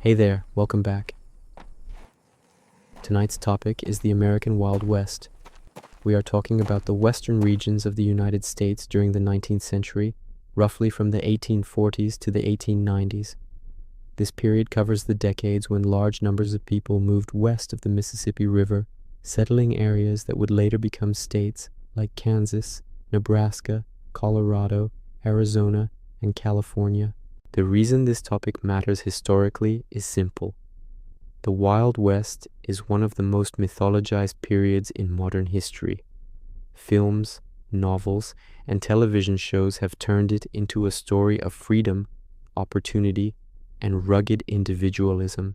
Hey there, welcome back. Tonight's topic is the American Wild West. We are talking about the western regions of the United States during the 19th century, roughly from the 1840s to the 1890s. This period covers the decades when large numbers of people moved west of the Mississippi River, settling areas that would later become states like Kansas, Nebraska, Colorado, Arizona, and California. The reason this topic matters historically is simple. The Wild West is one of the most mythologized periods in modern history. Films, novels, and television shows have turned it into a story of freedom, opportunity, and rugged individualism.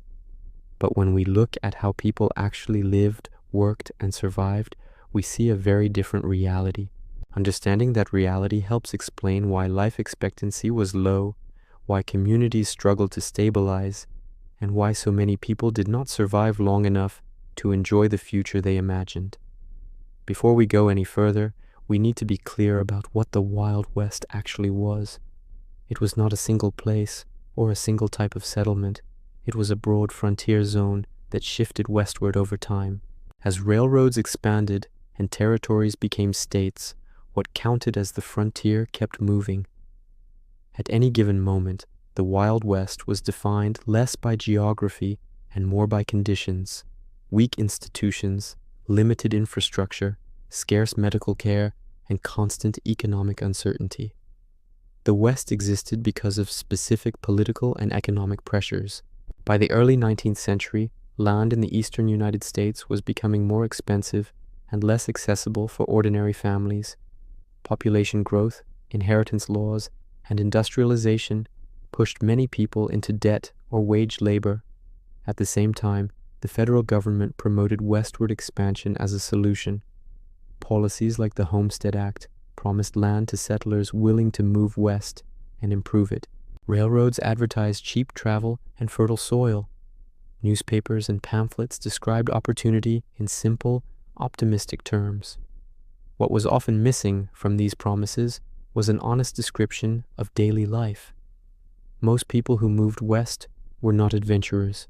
But when we look at how people actually lived, worked, and survived, we see a very different reality. Understanding that reality helps explain why life expectancy was low, why communities struggled to stabilize, and why so many people did not survive long enough to enjoy the future they imagined. Before we go any further, we need to be clear about what the Wild West actually was. It was not a single place or a single type of settlement. It was a broad frontier zone that shifted westward over time. As railroads expanded and territories became states, what counted as the frontier kept moving. At any given moment, the Wild West was defined less by geography and more by conditions: weak institutions, limited infrastructure, scarce medical care, and constant economic uncertainty. The West existed because of specific political and economic pressures. By the early 19th century, land in the eastern United States was becoming more expensive and less accessible for ordinary families. Population growth, inheritance laws, and industrialization pushed many people into debt or wage labor. At the same time, the federal government promoted westward expansion as a solution. Policies like the Homestead Act promised land to settlers willing to move west and improve it. Railroads advertised cheap travel and fertile soil. Newspapers and pamphlets described opportunity in simple, optimistic terms. What was often missing from these promises was an honest description of daily life. Most people who moved west were not adventurers.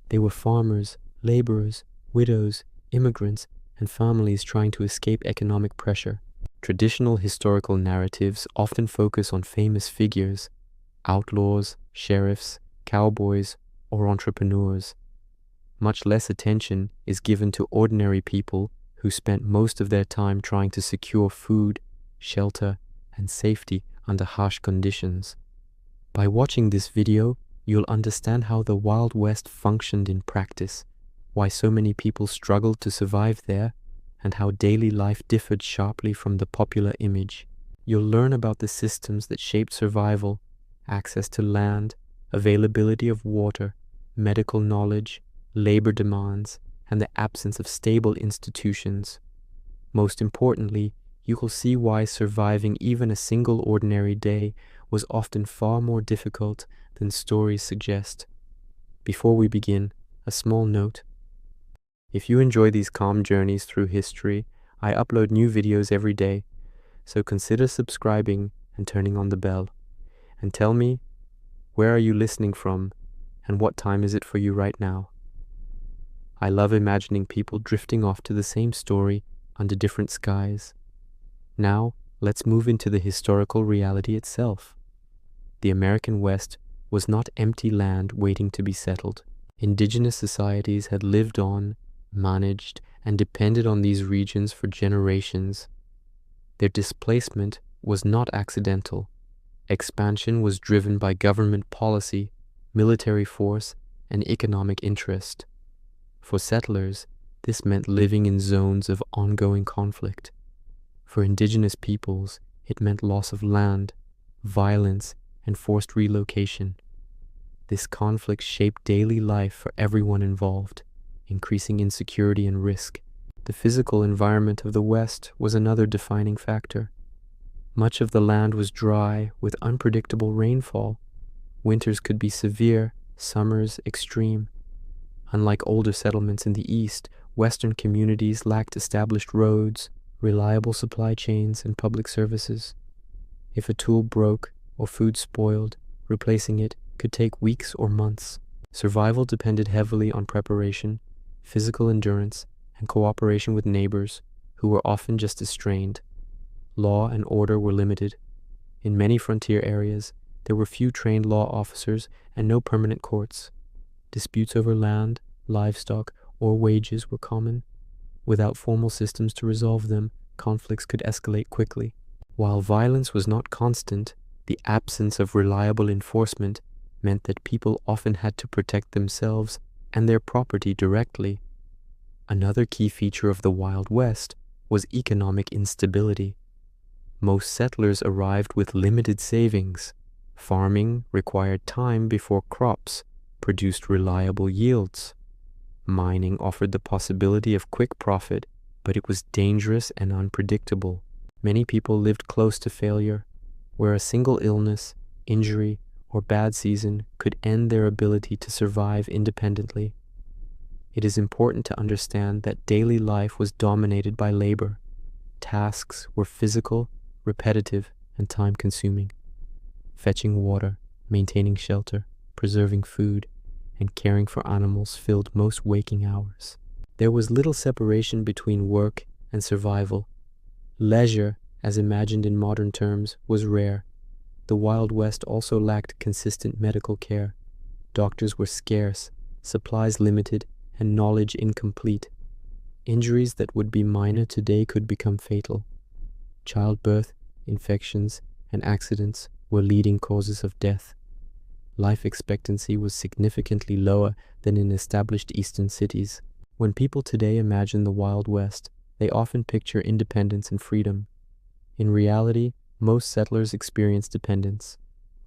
They were farmers, laborers, widows, immigrants, and families trying to escape economic pressure. Traditional historical narratives often focus on famous figures: outlaws, sheriffs, cowboys, or entrepreneurs. Much less attention is given to ordinary people who spent most of their time trying to secure food, shelter, and safety under harsh conditions. By watching this video, you'll understand how the Wild West functioned in practice, why so many people struggled to survive there, and how daily life differed sharply from the popular image. You'll learn about the systems that shaped survival: access to land, availability of water, medical knowledge, labor demands, and the absence of stable institutions. Most importantly, you will see why surviving even a single ordinary day was often far more difficult than stories suggest. Before we begin, a small note. If you enjoy these calm journeys through history, I upload new videos every day, so consider subscribing and turning on the bell. And tell me, where are you listening from, and what time is it for you right now? I love imagining people drifting off to the same story under different skies. Now, let's move into the historical reality itself. The American West was not empty land waiting to be settled. Indigenous societies had lived on, managed, and depended on these regions for generations. Their displacement was not accidental. Expansion was driven by government policy, military force, and economic interest. For settlers, this meant living in zones of ongoing conflict. For indigenous peoples, it meant loss of land, violence, and forced relocation. This conflict shaped daily life for everyone involved, increasing insecurity and risk. The physical environment of the West was another defining factor. Much of the land was dry, with unpredictable rainfall. Winters could be severe, summers extreme. Unlike older settlements in the East, Western communities lacked established roads, reliable supply chains, and public services. If a tool broke or food spoiled, replacing it could take weeks or months. Survival depended heavily on preparation, physical endurance, and cooperation with neighbors, who were often just as strained. Law and order were limited. In many frontier areas, there were few trained law officers and no permanent courts. Disputes over land, livestock, or wages were common. Without formal systems to resolve them, conflicts could escalate quickly. While violence was not constant, the absence of reliable enforcement meant that people often had to protect themselves and their property directly. Another key feature of the Wild West was economic instability. Most settlers arrived with limited savings. Farming required time before crops produced reliable yields. Mining offered the possibility of quick profit, but it was dangerous and unpredictable. Many people lived close to failure, where a single illness, injury, or bad season could end their ability to survive independently. It is important to understand that daily life was dominated by labor. Tasks were physical, repetitive, and time-consuming. Fetching water, maintaining shelter, preserving food, and caring for animals filled most waking hours. There was little separation between work and survival. Leisure, as imagined in modern terms, was rare. The Wild West also lacked consistent medical care. Doctors were scarce, supplies limited, and knowledge incomplete. Injuries that would be minor today could become fatal. Childbirth, infections, and accidents were leading causes of death. Life expectancy was significantly lower than in established eastern cities. When people today imagine the Wild West, they often picture independence and freedom. In reality, most settlers experienced dependence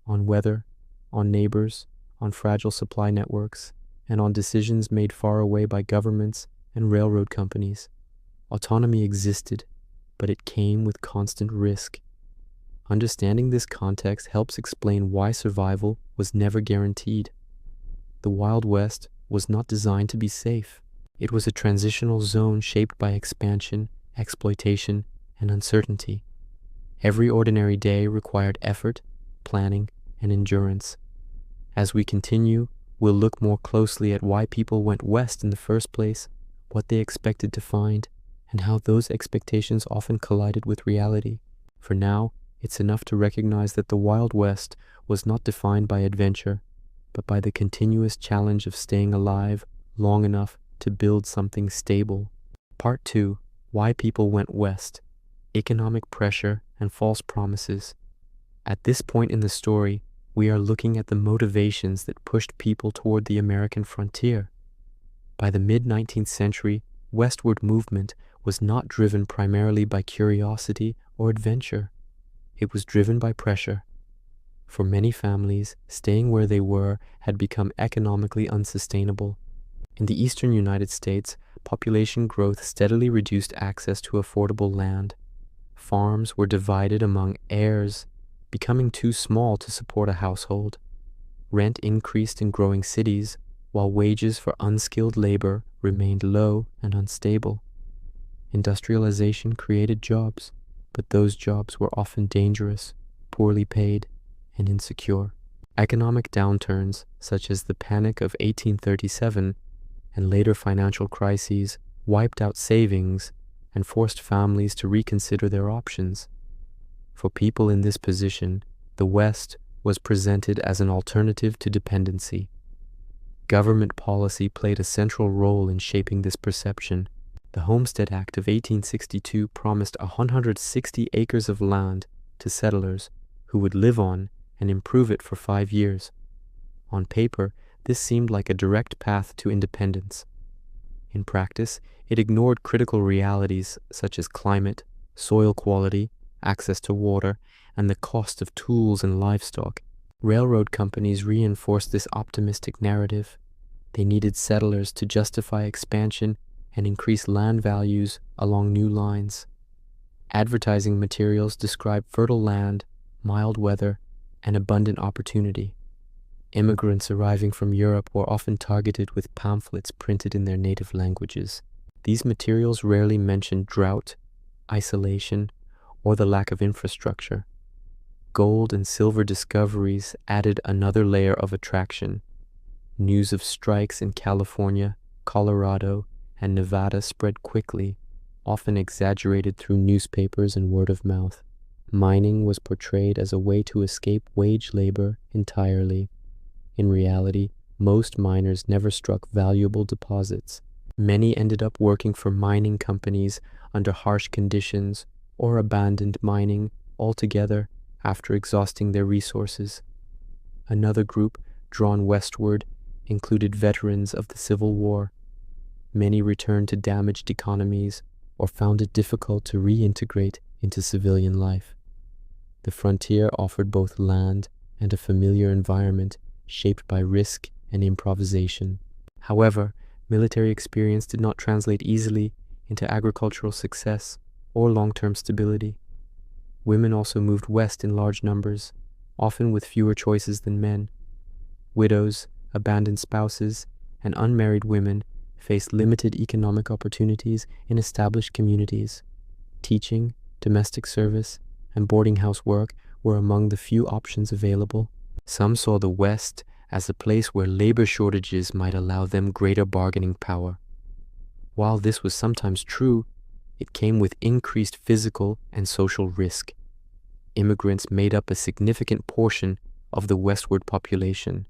on weather, on neighbors, on fragile supply networks, and on decisions made far away by governments and railroad companies. Autonomy existed, but it came with constant risk. Understanding this context helps explain why survival was never guaranteed. The Wild West was not designed to be safe. It was a transitional zone shaped by expansion, exploitation, and uncertainty. Every ordinary day required effort, planning, and endurance. As we continue, we'll look more closely at why people went west in the first place, what they expected to find, and how those expectations often collided with reality. For now, it's enough to recognize that the Wild West was not defined by adventure, but by the continuous challenge of staying alive long enough to build something stable. Part 2. Why people went west. Economic pressure and false promises. At this point in the story, we are looking at the motivations that pushed people toward the American frontier. By the mid-19th century, westward movement was not driven primarily by curiosity or adventure. It was driven by pressure. For many families, staying where they were had become economically unsustainable. In the eastern United States, population growth steadily reduced access to affordable land. Farms were divided among heirs, becoming too small to support a household. Rent increased in growing cities, while wages for unskilled labor remained low and unstable. Industrialization created jobs, but those jobs were often dangerous, poorly paid, and insecure. Economic downturns, such as the Panic of 1837 and later financial crises, wiped out savings and forced families to reconsider their options. For people in this position, the West was presented as an alternative to dependency. Government policy played a central role in shaping this perception. The Homestead Act of 1862 promised 160 acres of land to settlers who would live on and improve it for 5 years. On paper, this seemed like a direct path to independence. In practice, it ignored critical realities such as climate, soil quality, access to water, and the cost of tools and livestock. Railroad companies reinforced this optimistic narrative. They needed settlers to justify expansion and increase land values along new lines. Advertising materials described fertile land, mild weather, and abundant opportunity. Immigrants arriving from Europe were often targeted with pamphlets printed in their native languages. These materials rarely mentioned drought, isolation, or the lack of infrastructure. Gold and silver discoveries added another layer of attraction. News of strikes in California, Colorado, and Nevada spread quickly, often exaggerated through newspapers and word of mouth. Mining was portrayed as a way to escape wage labor entirely. In reality, most miners never struck valuable deposits. Many ended up working for mining companies under harsh conditions or abandoned mining altogether after exhausting their resources. Another group, drawn westward, included veterans of the Civil War. Many returned to damaged economies or found it difficult to reintegrate into civilian life. The frontier offered both land and a familiar environment shaped by risk and improvisation. However, military experience did not translate easily into agricultural success or long-term stability. Women also moved west in large numbers, often with fewer choices than men. Widows, abandoned spouses, and unmarried women faced limited economic opportunities in established communities. Teaching, domestic service, and boarding house work were among the few options available. Some saw the West as a place where labor shortages might allow them greater bargaining power. While this was sometimes true, it came with increased physical and social risk. Immigrants made up a significant portion of the westward population.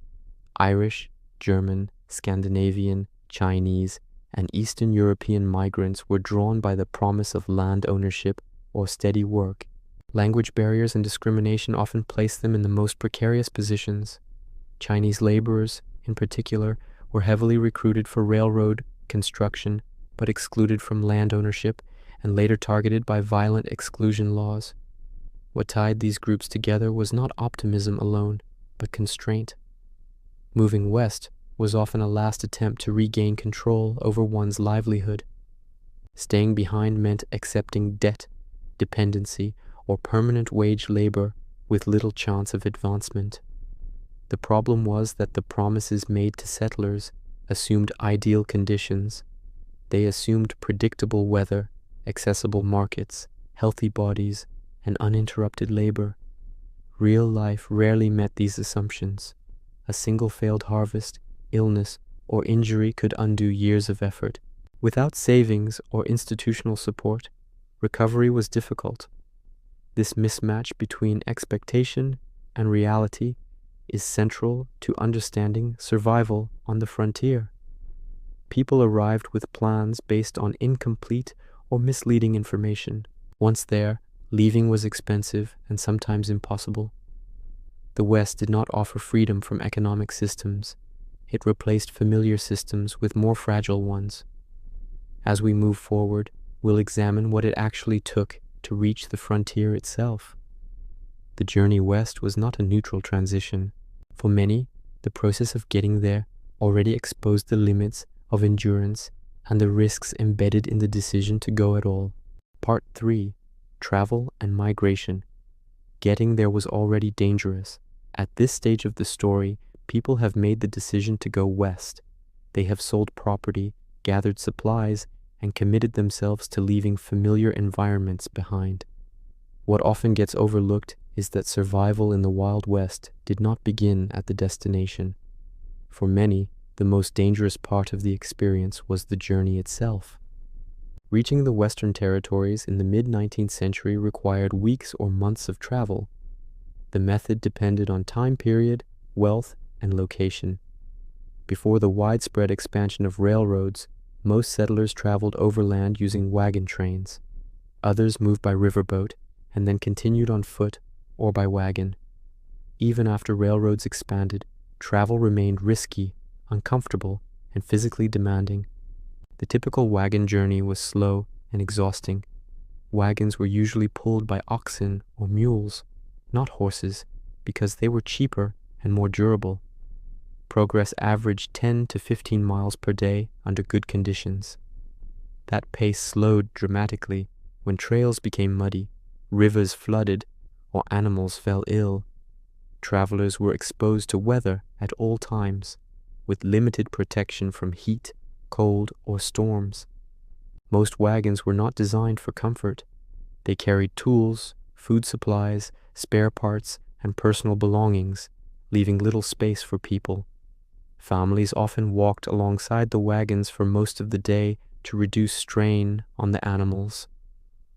Irish, German, Scandinavian, Chinese, and Eastern European migrants were drawn by the promise of land ownership or steady work. Language barriers and discrimination often placed them in the most precarious positions. Chinese laborers, in particular, were heavily recruited for railroad construction, but excluded from land ownership and later targeted by violent exclusion laws. What tied these groups together was not optimism alone, but constraint. Moving west was often a last attempt to regain control over one's livelihood. Staying behind meant accepting debt, dependency, or permanent wage labor with little chance of advancement. The problem was that the promises made to settlers assumed ideal conditions. They assumed predictable weather, accessible markets, healthy bodies, and uninterrupted labor. Real life rarely met these assumptions. A single failed harvest, illness, or injury could undo years of effort. Without savings or institutional support, recovery was difficult. This mismatch between expectation and reality is central to understanding survival on the frontier. People arrived with plans based on incomplete or misleading information. Once there, leaving was expensive and sometimes impossible. The West did not offer freedom from economic systems. It replaced familiar systems with more fragile ones. As we move forward, we'll examine what it actually took to reach the frontier itself. The journey west was not a neutral transition. For many, the process of getting there already exposed the limits of endurance and the risks embedded in the decision to go at all. Part 3. Travel and Migration. Getting there was already dangerous. At this stage of the story, people have made the decision to go west. They have sold property, gathered supplies, and committed themselves to leaving familiar environments behind. What often gets overlooked is that survival in the Wild West did not begin at the destination. For many, the most dangerous part of the experience was the journey itself. Reaching the Western Territories in the mid-19th century required weeks or months of travel. The method depended on time period, wealth, and location. Before the widespread expansion of railroads, most settlers traveled overland using wagon trains. Others moved by riverboat and then continued on foot or by wagon. Even after railroads expanded, travel remained risky, uncomfortable, and physically demanding. The typical wagon journey was slow and exhausting. Wagons were usually pulled by oxen or mules, not horses, because they were cheaper and more durable. Progress averaged 10 to 15 miles per day under good conditions. That pace slowed dramatically when trails became muddy, rivers flooded, or animals fell ill. Travelers were exposed to weather at all times, with limited protection from heat, cold, or storms. Most wagons were not designed for comfort. They carried tools, food supplies, spare parts, and personal belongings, leaving little space for people. Families often walked alongside the wagons for most of the day to reduce strain on the animals.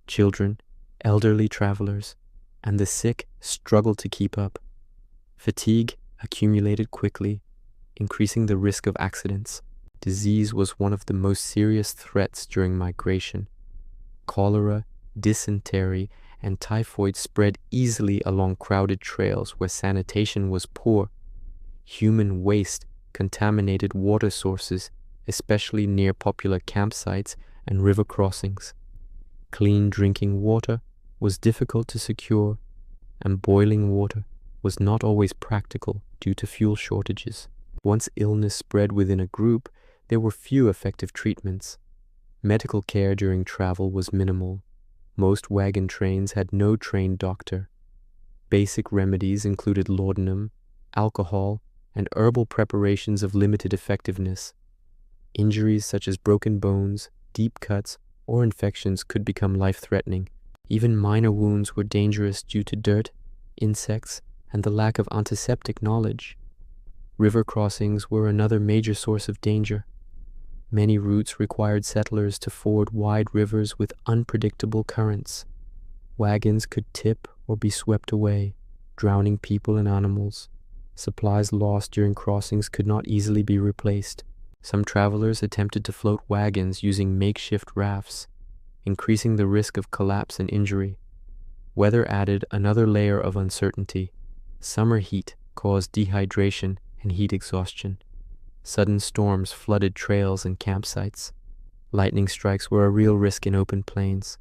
Children, elderly travelers, and the sick struggled to keep up. Fatigue accumulated quickly, increasing the risk of accidents. Disease was one of the most serious threats during migration. Cholera, dysentery, and typhoid spread easily along crowded trails where sanitation was poor. Human waste contaminated water sources, especially near popular campsites and river crossings. Clean drinking water was difficult to secure, and boiling water was not always practical due to fuel shortages. Once illness spread within a group, there were few effective treatments. Medical care during travel was minimal. Most wagon trains had no trained doctor. Basic remedies included laudanum, alcohol, and herbal preparations of limited effectiveness. Injuries such as broken bones, deep cuts, or infections could become life-threatening. Even minor wounds were dangerous due to dirt, insects, and the lack of antiseptic knowledge. River crossings were another major source of danger. Many routes required settlers to ford wide rivers with unpredictable currents. Wagons could tip or be swept away, drowning people and animals. Supplies lost during crossings could not easily be replaced. Some travelers attempted to float wagons using makeshift rafts, increasing the risk of collapse and injury. Weather added another layer of uncertainty. Summer heat caused dehydration and heat exhaustion. Sudden storms flooded trails and campsites. Lightning strikes were a real risk in open plains.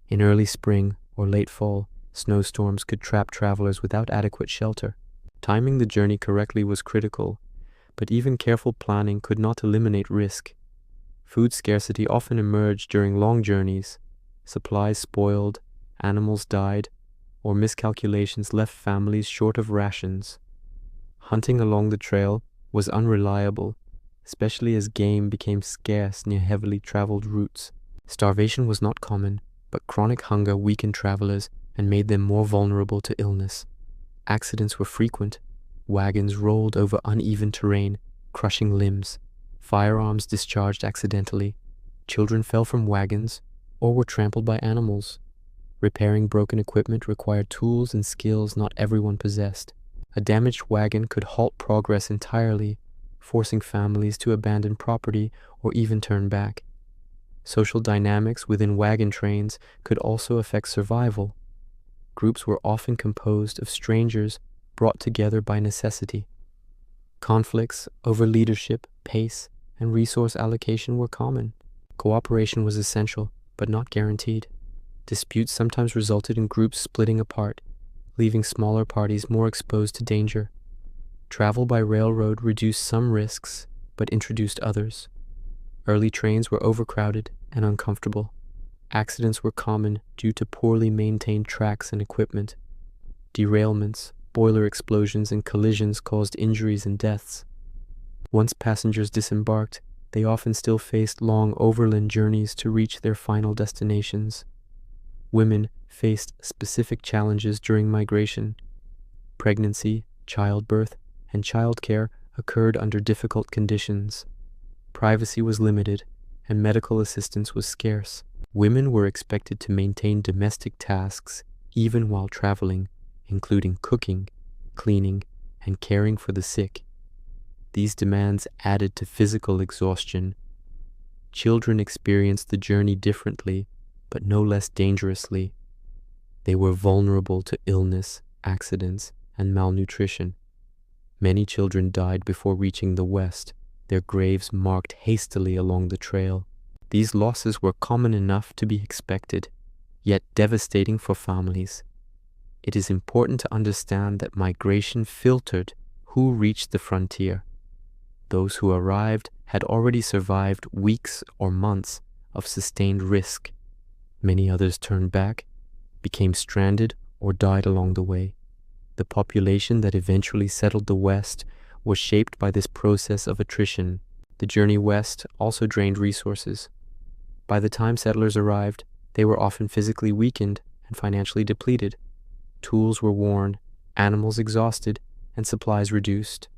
In early spring or late fall, snowstorms could trap travelers without adequate shelter. Timing the journey correctly was critical, but even careful planning could not eliminate risk. Food scarcity often emerged during long journeys. Supplies spoiled, animals died, or miscalculations left families short of rations. Hunting along the trail was unreliable, especially as game became scarce near heavily traveled routes. Starvation was not common, but chronic hunger weakened travelers and made them more vulnerable to illness. Accidents were frequent. Wagons rolled over uneven terrain, crushing limbs. Firearms discharged accidentally. Children fell from wagons or were trampled by animals. Repairing broken equipment required tools and skills not everyone possessed. A damaged wagon could halt progress entirely, forcing families to abandon property or even turn back. Social dynamics within wagon trains could also affect survival. Groups were often composed of strangers brought together by necessity. Conflicts over leadership, pace, and resource allocation were common. Cooperation was essential, but not guaranteed. Disputes sometimes resulted in groups splitting apart, leaving smaller parties more exposed to danger. Travel by railroad reduced some risks, but introduced others. Early trains were overcrowded and uncomfortable. Accidents were common due to poorly maintained tracks and equipment. Derailments, boiler explosions, and collisions caused injuries and deaths. Once passengers disembarked, they often still faced long overland journeys to reach their final destinations. Women faced specific challenges during migration. Pregnancy, childbirth, and childcare occurred under difficult conditions. Privacy was limited, and medical assistance was scarce. Women were expected to maintain domestic tasks even while traveling, including cooking, cleaning, and caring for the sick. These demands added to physical exhaustion. Children experienced the journey differently, but no less dangerously. They were vulnerable to illness, accidents, and malnutrition. Many children died before reaching the West, their graves marked hastily along the trail. These losses were common enough to be expected, yet devastating for families. It is important to understand that migration filtered who reached the frontier. Those who arrived had already survived weeks or months of sustained risk. Many others turned back, became stranded, or died along the way. The population that eventually settled the West was shaped by this process of attrition. The journey west also drained resources. By the time settlers arrived, they were often physically weakened and financially depleted. Tools were worn, animals exhausted, and supplies reduced.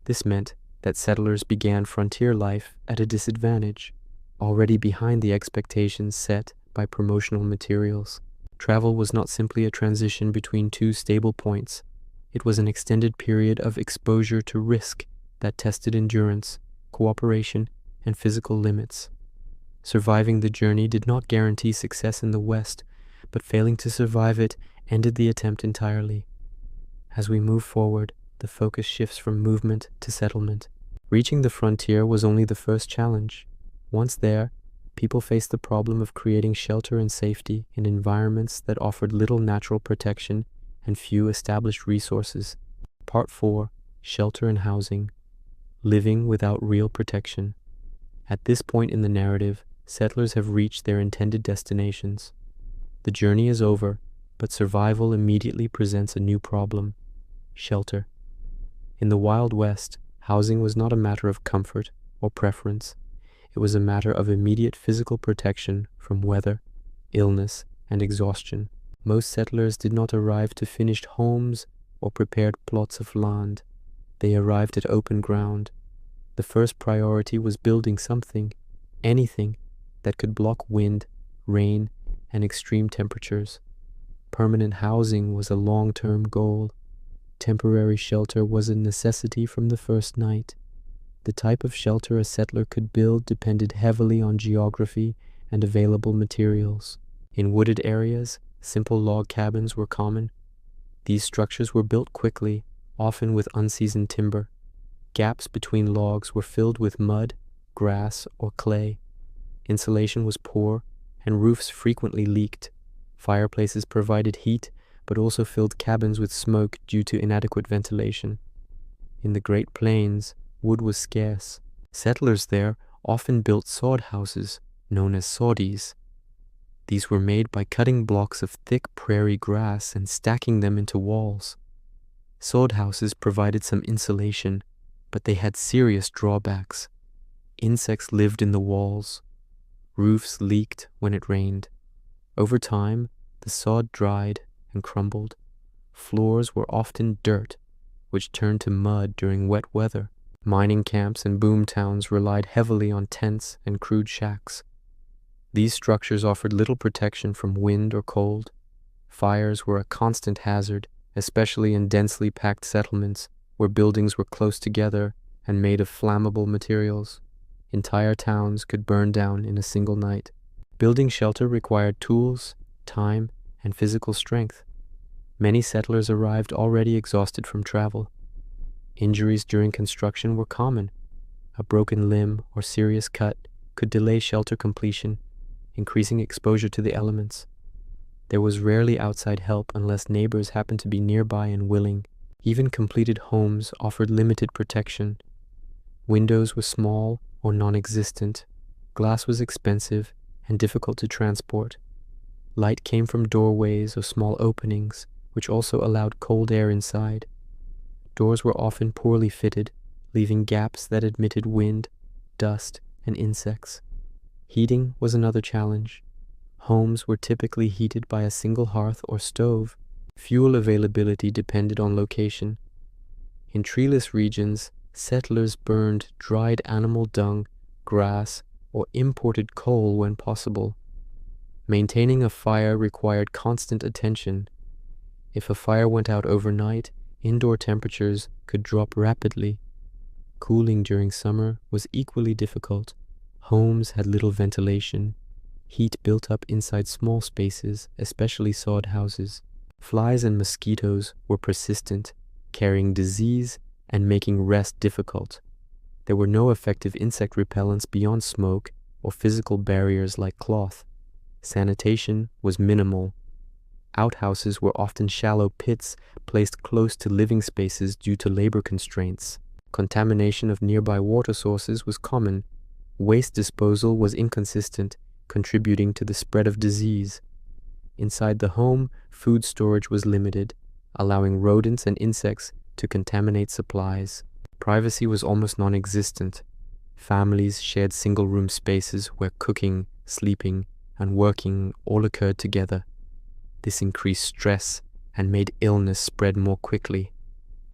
This meant that settlers began frontier life at a disadvantage, already behind the expectations set by promotional materials. Travel was not simply a transition between two stable points. It was an extended period of exposure to risk that tested endurance, cooperation, and physical limits. Surviving the journey did not guarantee success in the West, but failing to survive it ended the attempt entirely. As we move forward, the focus shifts from movement to settlement. Reaching the frontier was only the first challenge. Once there, people faced the problem of creating shelter and safety in environments that offered little natural protection and few established resources. Part 4: Shelter and Housing. Living without real protection. At this point in the narrative, settlers have reached their intended destinations. The journey is over, but survival immediately presents a new problem: shelter. In the Wild West, housing was not a matter of comfort or preference. It was a matter of immediate physical protection from weather, illness, and exhaustion. Most settlers did not arrive to finished homes or prepared plots of land. They arrived at open ground. The first priority was building something, anything, that could block wind, rain, and extreme temperatures. Permanent housing was a long-term goal. Temporary shelter was a necessity from the first night. The type of shelter a settler could build depended heavily on geography and available materials. In wooded areas, simple log cabins were common. These structures were built quickly, often with unseasoned timber. Gaps between logs were filled with mud, grass, or clay. Insulation was poor, and roofs frequently leaked. Fireplaces provided heat, but also filled cabins with smoke due to inadequate ventilation. In the Great Plains, wood was scarce. Settlers there often built sod houses, known as soddies. These were made by cutting blocks of thick prairie grass and stacking them into walls. Sod houses provided some insulation, but they had serious drawbacks. Insects lived in the walls. Roofs leaked when it rained. Over time, the sod dried and crumbled. Floors were often dirt, which turned to mud during wet weather. Mining camps and boom towns relied heavily on tents and crude shacks. These structures offered little protection from wind or cold. Fires were a constant hazard, especially in densely packed settlements where buildings were close together and made of flammable materials. Entire towns could burn down in a single night. Building shelter required tools, time, and physical strength. Many settlers arrived already exhausted from travel. Injuries during construction were common. A broken limb or serious cut could delay shelter completion, increasing exposure to the elements. There was rarely outside help unless neighbors happened to be nearby and willing. Even completed homes offered limited protection. Windows were small or non-existent. Glass was expensive and difficult to transport. Light came from doorways or small openings, which also allowed cold air inside. Doors were often poorly fitted, leaving gaps that admitted wind, dust, and insects. Heating was another challenge. Homes were typically heated by a single hearth or stove. Fuel availability depended on location. In treeless regions, settlers burned dried animal dung, grass, or imported coal when possible. Maintaining a fire required constant attention. If a fire went out overnight, indoor temperatures could drop rapidly. Cooling during summer was equally difficult. Homes had little ventilation. Heat built up inside small spaces, especially sod houses. Flies and mosquitoes were persistent, carrying disease and making rest difficult. There were no effective insect repellents beyond smoke or physical barriers like cloth. Sanitation was minimal. Outhouses were often shallow pits placed close to living spaces due to labor constraints. Contamination of nearby water sources was common. Waste disposal was inconsistent, contributing to the spread of disease. Inside the home, food storage was limited, allowing rodents and insects to contaminate supplies. Privacy was almost non-existent. Families shared single-room spaces where cooking, sleeping, and working all occurred together. This increased stress and made illness spread more quickly.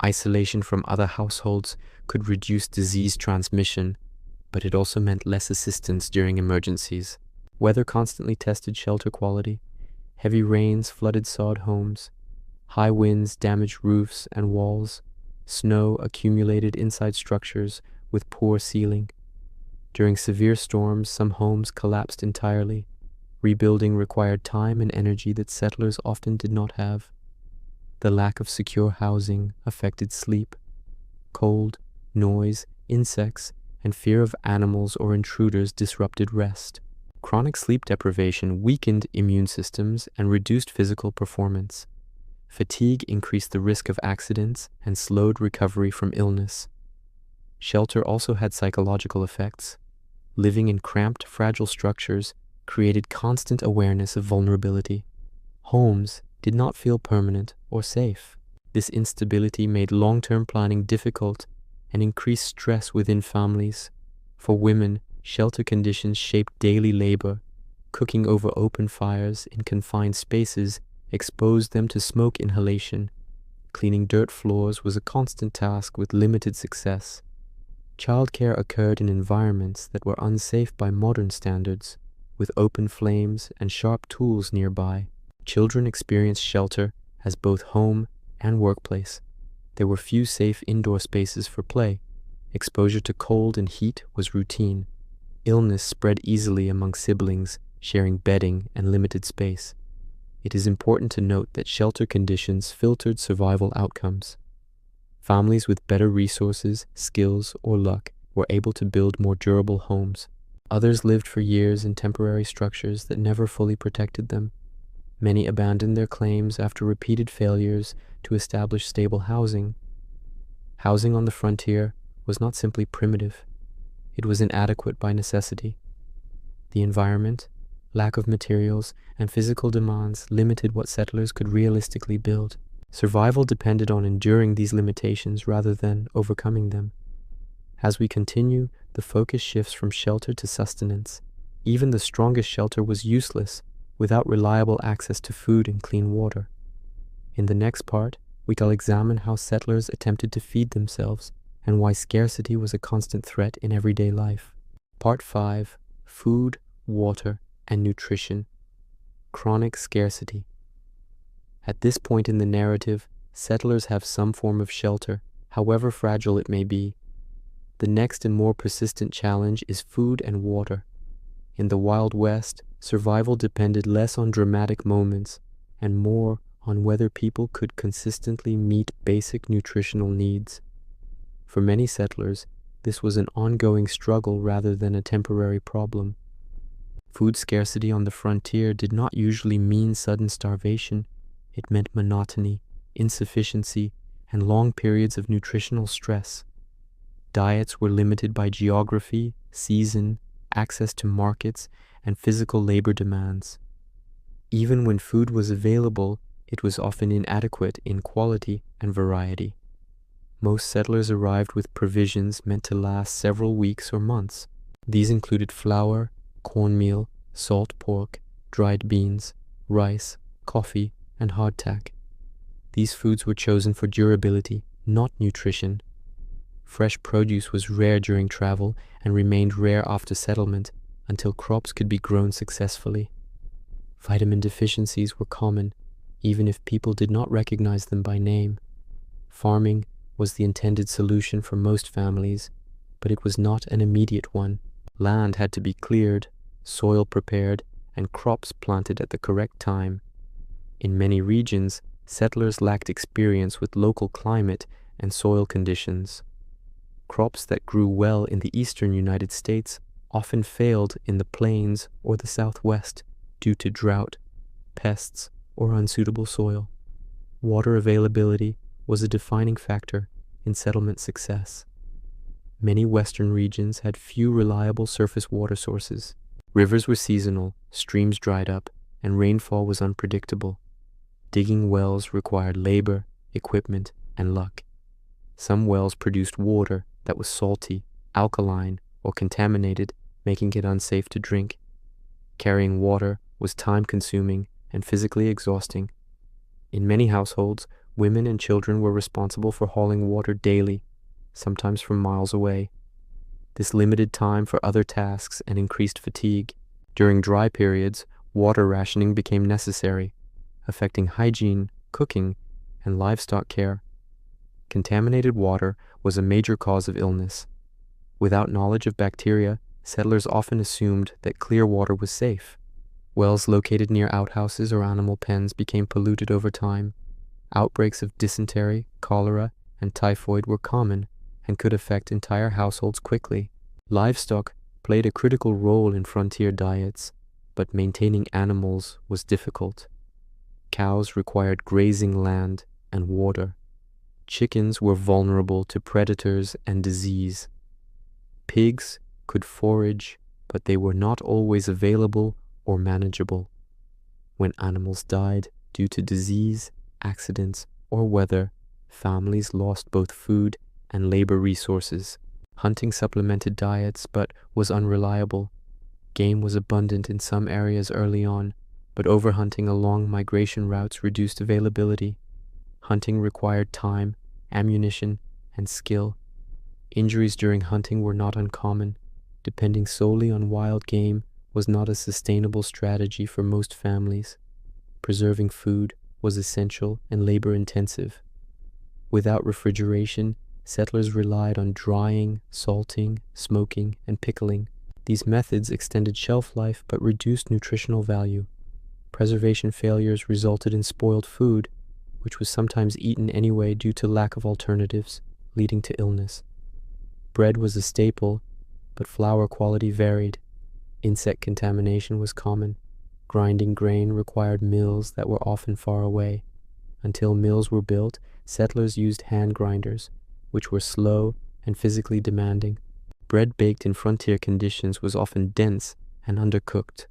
Isolation from other households could reduce disease transmission, but it also meant less assistance during emergencies. Weather constantly tested shelter quality. Heavy rains flooded sod homes. High winds damaged roofs and walls. Snow accumulated inside structures with poor sealing. During severe storms, some homes collapsed entirely. Rebuilding required time and energy that settlers often did not have. The lack of secure housing affected sleep. Cold, noise, insects, and fear of animals or intruders disrupted rest. Chronic sleep deprivation weakened immune systems and reduced physical performance. Fatigue increased the risk of accidents and slowed recovery from illness. Shelter also had psychological effects. Living in cramped, fragile structures created constant awareness of vulnerability. Homes did not feel permanent or safe. This instability made long-term planning difficult and increased stress within families. For women, shelter conditions shaped daily labor. Cooking over open fires in confined spaces exposed them to smoke inhalation. Cleaning dirt floors was a constant task with limited success. Childcare occurred in environments that were unsafe by modern standards, with open flames and sharp tools nearby. Children experienced shelter as both home and workplace. There were few safe indoor spaces for play. Exposure to cold and heat was routine. Illness spread easily among siblings, sharing bedding and limited space. It is important to note that shelter conditions filtered survival outcomes. Families with better resources, skills, or luck were able to build more durable homes. Others lived for years in temporary structures that never fully protected them. Many abandoned their claims after repeated failures to establish stable housing. Housing on the frontier was not simply primitive. It was inadequate by necessity. The environment, lack of materials, and physical demands limited what settlers could realistically build. Survival depended on enduring these limitations rather than overcoming them. As we continue, the focus shifts from shelter to sustenance. Even the strongest shelter was useless without reliable access to food and clean water. In the next part, we shall examine how settlers attempted to feed themselves and why scarcity was a constant threat in everyday life. Part 5. Food, Water, and Nutrition. Chronic Scarcity. At this point in the narrative, settlers have some form of shelter, however fragile it may be. The next and more persistent challenge is food and water. In the Wild West, survival depended less on dramatic moments and more on whether people could consistently meet basic nutritional needs. For many settlers, this was an ongoing struggle rather than a temporary problem. Food scarcity on the frontier did not usually mean sudden starvation. It meant monotony, insufficiency, and long periods of nutritional stress. Diets were limited by geography, season, access to markets, and physical labor demands. Even when food was available, it was often inadequate in quality and variety. Most settlers arrived with provisions meant to last several weeks or months. These included flour, cornmeal, salt pork, dried beans, rice, coffee, and hardtack. These foods were chosen for durability, not nutrition. Fresh produce was rare during travel and remained rare after settlement until crops could be grown successfully. Vitamin deficiencies were common, even if people did not recognize them by name. Farming was the intended solution for most families, but it was not an immediate one. Land had to be cleared, soil prepared, and crops planted at the correct time. In many regions, settlers lacked experience with local climate and soil conditions. Crops that grew well in the eastern United States often failed in the plains or the Southwest due to drought, pests, or unsuitable soil. Water availability was a defining factor in settlement success. Many western regions had few reliable surface water sources. Rivers were seasonal, streams dried up, and rainfall was unpredictable. Digging wells required labor, equipment, and luck. Some wells produced water that was salty, alkaline, or contaminated, making it unsafe to drink. Carrying water was time-consuming and physically exhausting. In many households, Women and children were responsible for hauling water daily, sometimes from miles away. This limited time for other tasks and increased fatigue. During dry periods, water rationing became necessary, affecting hygiene, cooking, and livestock care. Contaminated water was a major cause of illness. Without knowledge of bacteria, settlers often assumed that clear water was safe. Wells located near outhouses or animal pens became polluted over time. Outbreaks of dysentery, cholera, and typhoid were common and could affect entire households quickly. Livestock played a critical role in frontier diets, but maintaining animals was difficult. Cows required grazing land and water. Chickens were vulnerable to predators and disease. Pigs could forage, but they were not always available or manageable. When animals died due to disease, accidents, or weather, families lost both food and labor resources. Hunting supplemented diets but was unreliable. Game was abundant in some areas early on, but overhunting along migration routes reduced availability. Hunting required time, ammunition, and skill. Injuries during hunting were not uncommon. Depending solely on wild game was not a sustainable strategy for most families. Preserving food was essential and labor-intensive. Without refrigeration, settlers relied on drying, salting, smoking, and pickling. These methods extended shelf life but reduced nutritional value. Preservation failures resulted in spoiled food, which was sometimes eaten anyway due to lack of alternatives, leading to illness. Bread was a staple, but flour quality varied. Insect contamination was common. Grinding grain required mills that were often far away. Until mills were built, settlers used hand grinders, which were slow and physically demanding. Bread baked in frontier conditions was often dense and undercooked.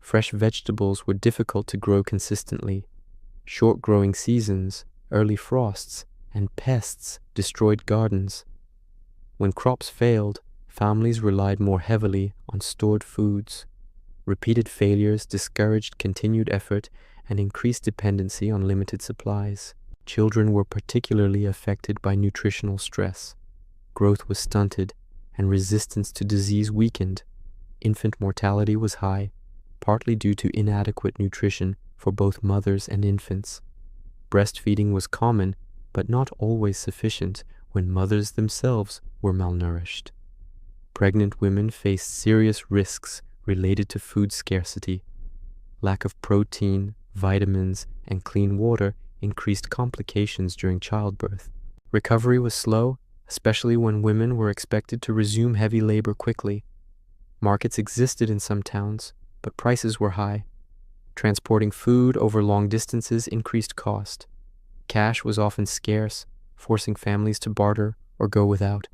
Fresh vegetables were difficult to grow consistently. Short growing seasons, early frosts, and pests destroyed gardens. When crops failed, families relied more heavily on stored foods. Repeated failures discouraged continued effort and increased dependency on limited supplies. Children were particularly affected by nutritional stress. Growth was stunted, and resistance to disease weakened. Infant mortality was high, partly due to inadequate nutrition for both mothers and infants. Breastfeeding was common, but not always sufficient when mothers themselves were malnourished. Pregnant women faced serious risks related to food scarcity. Lack of protein, vitamins, and clean water increased complications during childbirth. Recovery was slow, especially when women were expected to resume heavy labor quickly. Markets existed in some towns, but prices were high. Transporting food over long distances increased cost. Cash was often scarce, forcing families to barter or go without.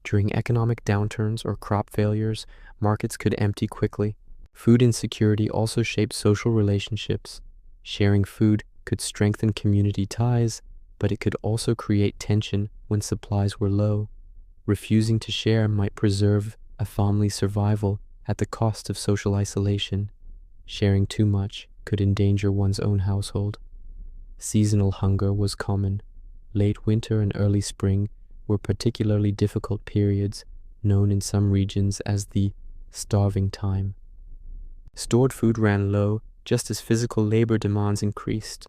During economic downturns or crop failures, markets could empty quickly. Food insecurity also shaped social relationships. Sharing food could strengthen community ties, but it could also create tension when supplies were low. Refusing to share might preserve a family's survival at the cost of social isolation. Sharing too much could endanger one's own household. Seasonal hunger was common. Late winter and early spring were particularly difficult periods, known in some regions as the starving time. Stored food ran low just as physical labor demands increased.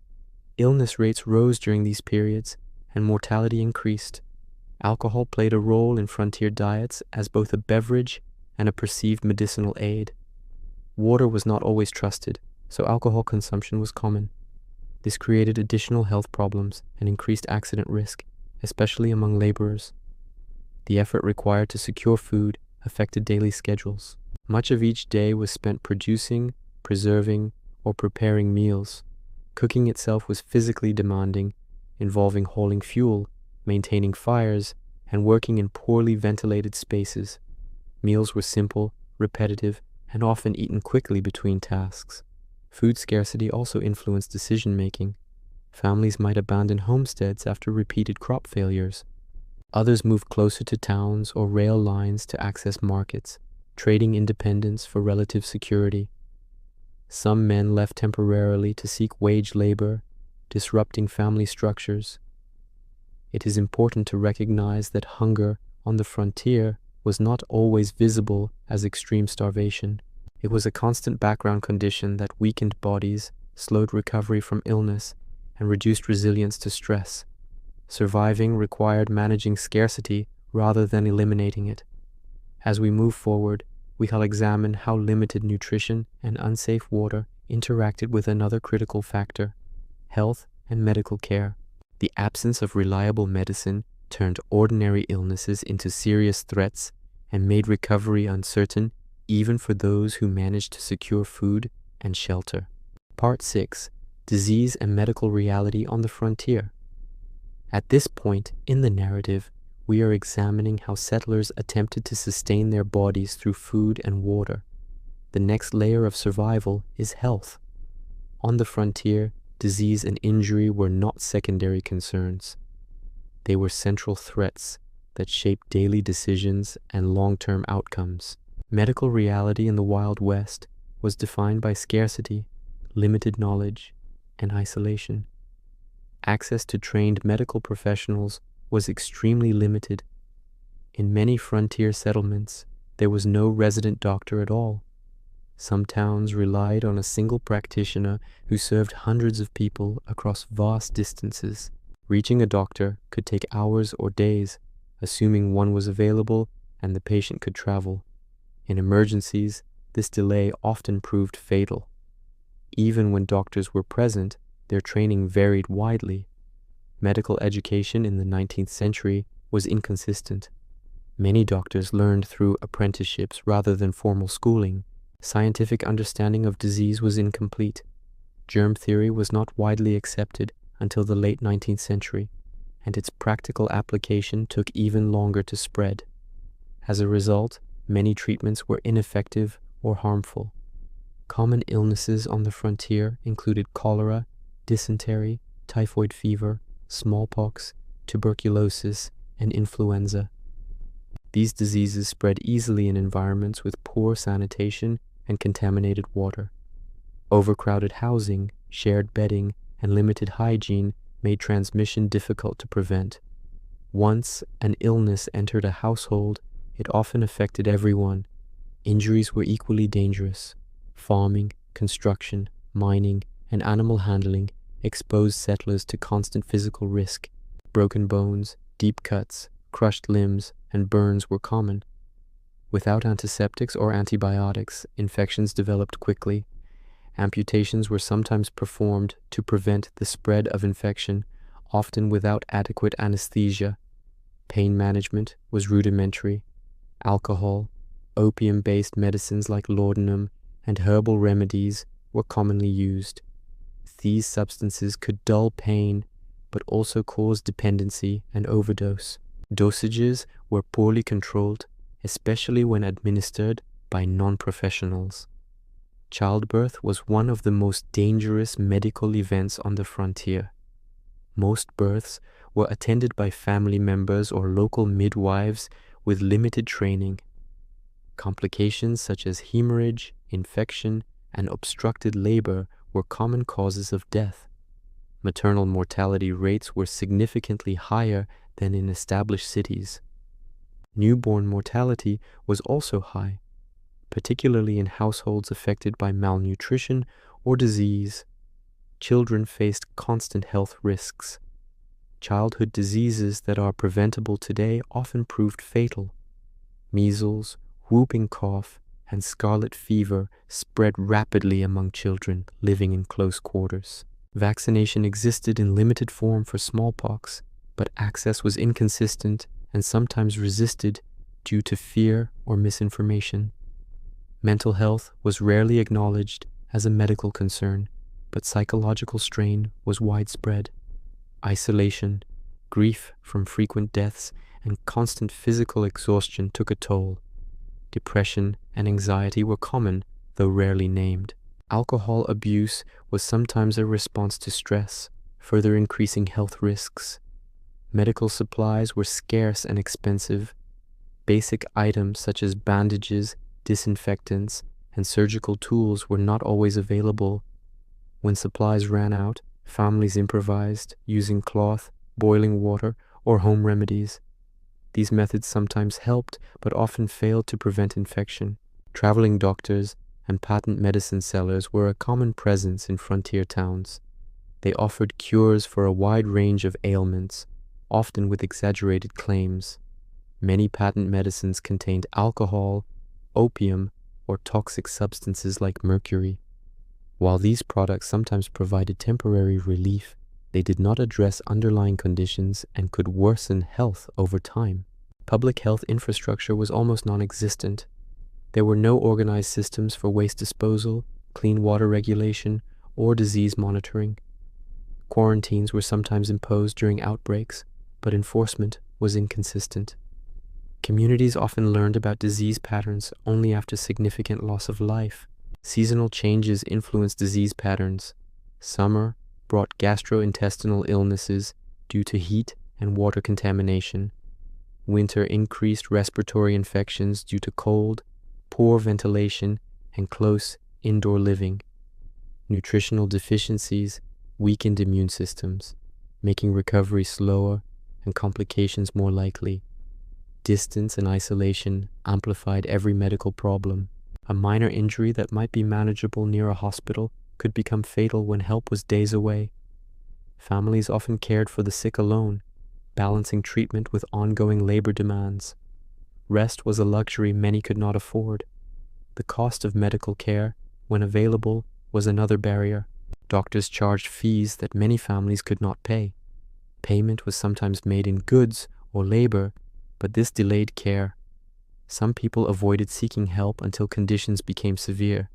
Illness rates rose during these periods, and mortality increased. Alcohol played a role in frontier diets as both a beverage and a perceived medicinal aid. Water was not always trusted, so alcohol consumption was common. This created additional health problems and increased accident risk, especially among laborers. The effort required to secure food affected daily schedules. Much of each day was spent producing, preserving, or preparing meals. Cooking itself was physically demanding, involving hauling fuel, maintaining fires, and working in poorly ventilated spaces. Meals were simple, repetitive, and often eaten quickly between tasks. Food scarcity also influenced decision-making. Families might abandon homesteads after repeated crop failures. Others moved closer to towns or rail lines to access markets, trading independence for relative security. Some men left temporarily to seek wage labor, disrupting family structures. It is important to recognize that hunger on the frontier was not always visible as extreme starvation. It was a constant background condition that weakened bodies, slowed recovery from illness, and reduced resilience to stress. Surviving required managing scarcity rather than eliminating it. As we move forward, we shall examine how limited nutrition and unsafe water interacted with another critical factor: health and medical care. The absence of reliable medicine turned ordinary illnesses into serious threats and made recovery uncertain even for those who managed to secure food and shelter. Part 6. Disease and Medical Reality on the Frontier. At this point in the narrative, we are examining how settlers attempted to sustain their bodies through food and water. The next layer of survival is health. On the frontier, disease and injury were not secondary concerns. They were central threats that shaped daily decisions and long-term outcomes. Medical reality in the Wild West was defined by scarcity, limited knowledge, and isolation. Access to trained medical professionals was extremely limited. In many frontier settlements, there was no resident doctor at all. Some towns relied on a single practitioner who served hundreds of people across vast distances. Reaching a doctor could take hours or days, assuming one was available and the patient could travel. In emergencies, this delay often proved fatal. Even when doctors were present, their training varied widely. Medical education in the 19th century was inconsistent. Many doctors learned through apprenticeships rather than formal schooling. Scientific understanding of disease was incomplete. Germ theory was not widely accepted until the late 19th century, and its practical application took even longer to spread. As a result, many treatments were ineffective or harmful. Common illnesses on the frontier included cholera, dysentery, typhoid fever, smallpox, tuberculosis, and influenza. These diseases spread easily in environments with poor sanitation and contaminated water. Overcrowded housing, shared bedding, and limited hygiene made transmission difficult to prevent. Once an illness entered a household, it often affected everyone. Injuries were equally dangerous. Farming, construction, mining, and animal handling exposed settlers to constant physical risk. Broken bones, deep cuts, crushed limbs, and burns were common. Without antiseptics or antibiotics, infections developed quickly. Amputations were sometimes performed to prevent the spread of infection, often without adequate anesthesia. Pain management was rudimentary. Alcohol, opium-based medicines like laudanum, and herbal remedies were commonly used. These substances could dull pain, but also cause dependency and overdose. Dosages were poorly controlled, especially when administered by non-professionals. Childbirth was one of the most dangerous medical events on the frontier. Most births were attended by family members or local midwives with limited training. Complications such as hemorrhage, infection, and obstructed labor were common causes of death. Maternal mortality rates were significantly higher than in established cities. Newborn mortality was also high, particularly in households affected by malnutrition or disease. Children faced constant health risks. Childhood diseases that are preventable today often proved fatal. Measles, whooping cough, and scarlet fever spread rapidly among children living in close quarters. Vaccination existed in limited form for smallpox, but access was inconsistent and sometimes resisted due to fear or misinformation. Mental health was rarely acknowledged as a medical concern, but psychological strain was widespread. Isolation, grief from frequent deaths, and constant physical exhaustion took a toll. Depression and anxiety were common, though rarely named. Alcohol abuse was sometimes a response to stress, further increasing health risks. Medical supplies were scarce and expensive. Basic items such as bandages, disinfectants, and surgical tools were not always available. When supplies ran out, Families improvised, using cloth, boiling water, or home remedies. These methods sometimes helped, but often failed to prevent infection. Traveling doctors and patent medicine sellers were a common presence in frontier towns. They offered cures for a wide range of ailments, often with exaggerated claims. Many patent medicines contained alcohol, opium, or toxic substances like mercury. While these products sometimes provided temporary relief, they did not address underlying conditions and could worsen health over time. Public health infrastructure was almost non-existent. There were no organized systems for waste disposal, clean water regulation, or disease monitoring. Quarantines were sometimes imposed during outbreaks, but enforcement was inconsistent. Communities often learned about disease patterns only after significant loss of life. Seasonal changes influenced disease patterns. Summer brought gastrointestinal illnesses due to heat and water contamination. Winter increased respiratory infections due to cold, poor ventilation, and close indoor living. Nutritional deficiencies weakened immune systems, making recovery slower and complications more likely. Distance and isolation amplified every medical problem. A minor injury that might be manageable near a hospital could become fatal when help was days away. Families often cared for the sick alone, balancing treatment with ongoing labor demands. Rest was a luxury many could not afford. The cost of medical care, when available, was another barrier. Doctors charged fees that many families could not pay. Payment was sometimes made in goods or labor, but this delayed care. Some people avoided seeking help until conditions became severe.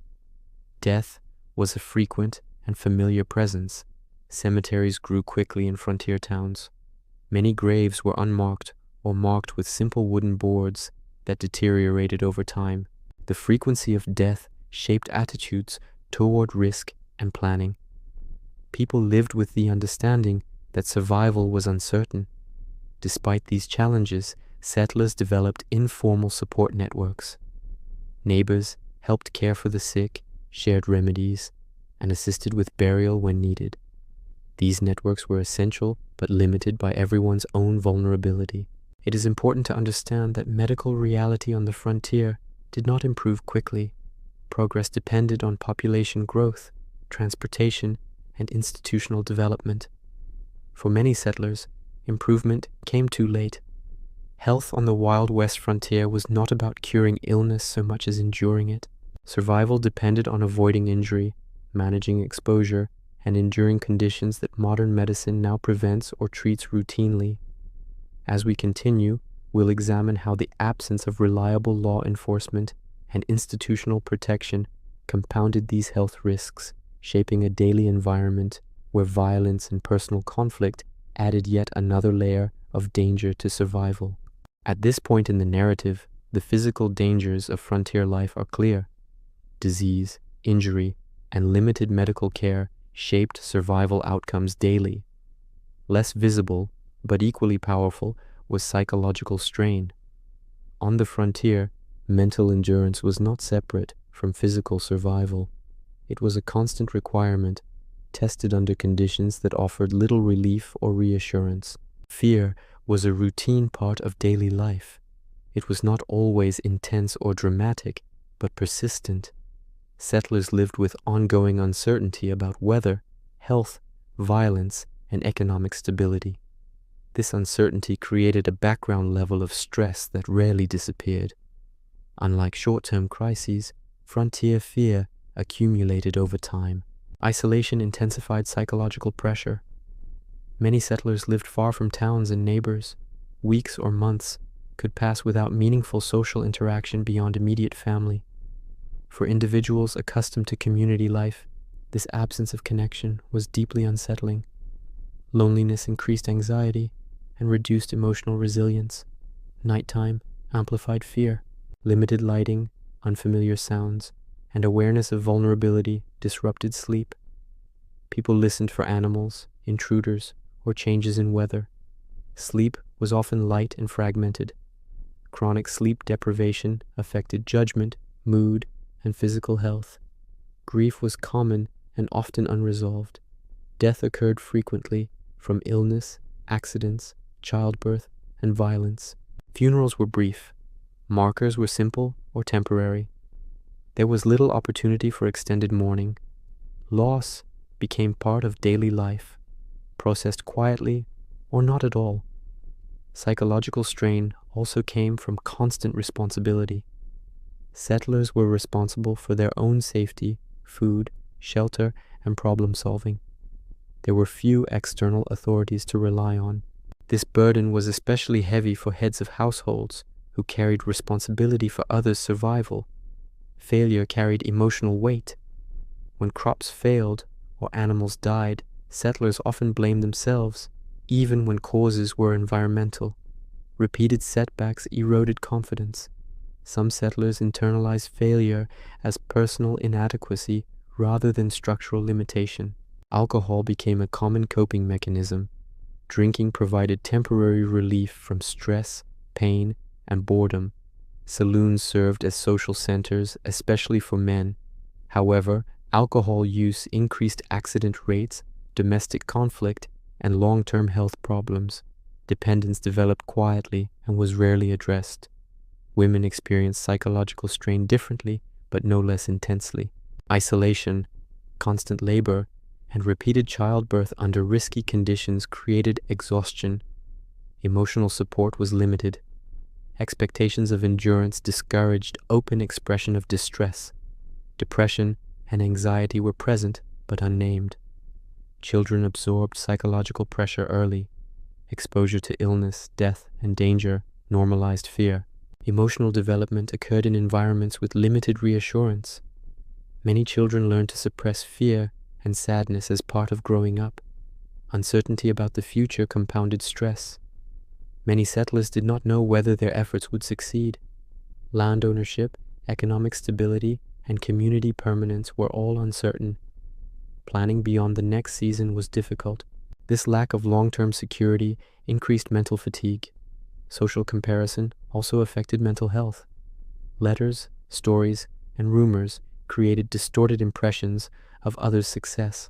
Death was a frequent and familiar presence. Cemeteries grew quickly in frontier towns. Many graves were unmarked or marked with simple wooden boards that deteriorated over time. The frequency of death shaped attitudes toward risk and planning. People lived with the understanding that survival was uncertain. Despite these challenges, settlers developed informal support networks. Neighbors helped care for the sick, shared remedies, and assisted with burial when needed. These networks were essential but limited by everyone's own vulnerability. It is important to understand that medical reality on the frontier did not improve quickly. Progress depended on population growth, transportation, and institutional development. For many settlers, improvement came too late. Health on the Wild West frontier was not about curing illness so much as enduring it. Survival depended on avoiding injury, managing exposure, and enduring conditions that modern medicine now prevents or treats routinely. As we continue, we'll examine how the absence of reliable law enforcement and institutional protection compounded these health risks, shaping a daily environment where violence and personal conflict added yet another layer of danger to survival. At this point in the narrative, the physical dangers of frontier life are clear. Disease, injury, and limited medical care shaped survival outcomes daily. Less visible, but equally powerful, was psychological strain. On the frontier, mental endurance was not separate from physical survival. It was a constant requirement, tested under conditions that offered little relief or reassurance. Fear was a routine part of daily life. It was not always intense or dramatic, but persistent. Settlers lived with ongoing uncertainty about weather, health, violence, and economic stability. This uncertainty created a background level of stress that rarely disappeared. Unlike short-term crises, frontier fear accumulated over time. Isolation intensified psychological pressure. Many settlers lived far from towns and neighbors. Weeks or months could pass without meaningful social interaction beyond immediate family. For individuals accustomed to community life, this absence of connection was deeply unsettling. Loneliness increased anxiety and reduced emotional resilience. Nighttime amplified fear. Limited lighting, unfamiliar sounds, and awareness of vulnerability disrupted sleep. People listened for animals, intruders, or changes in weather. Sleep was often light and fragmented. Chronic sleep deprivation affected judgment, mood, and physical health. Grief was common and often unresolved. Death occurred frequently from illness, accidents, childbirth, and violence. Funerals were brief. Markers were simple or temporary. There was little opportunity for extended mourning. Loss became part of daily life, processed quietly or not at all. Psychological strain also came from constant responsibility. Settlers were responsible for their own safety, food, shelter, and problem solving. There were few external authorities to rely on. This burden was especially heavy for heads of households who carried responsibility for others' survival. Failure carried emotional weight. When crops failed or animals died, settlers often blamed themselves, even when causes were environmental. Repeated setbacks eroded confidence. Some settlers internalized failure as personal inadequacy rather than structural limitation. Alcohol became a common coping mechanism. Drinking provided temporary relief from stress, pain, and boredom. Saloons served as social centers, especially for men. However, alcohol use increased accident rates, domestic conflict, and long-term health problems. Dependence developed quietly and was rarely addressed. Women experienced psychological strain differently, but no less intensely. Isolation, constant labor, and repeated childbirth under risky conditions created exhaustion. Emotional support was limited. Expectations of endurance discouraged open expression of distress. Depression and anxiety were present, but unnamed. Children absorbed psychological pressure early. Exposure to illness, death, and danger normalized fear. Emotional development occurred in environments with limited reassurance. Many children learned to suppress fear and sadness as part of growing up. Uncertainty about the future compounded stress. Many settlers did not know whether their efforts would succeed. Land ownership, economic stability, and community permanence were all uncertain. Planning beyond the next season was difficult. This lack of long-term security increased mental fatigue. Social comparison also affected mental health. Letters, stories, and rumors created distorted impressions of others' success.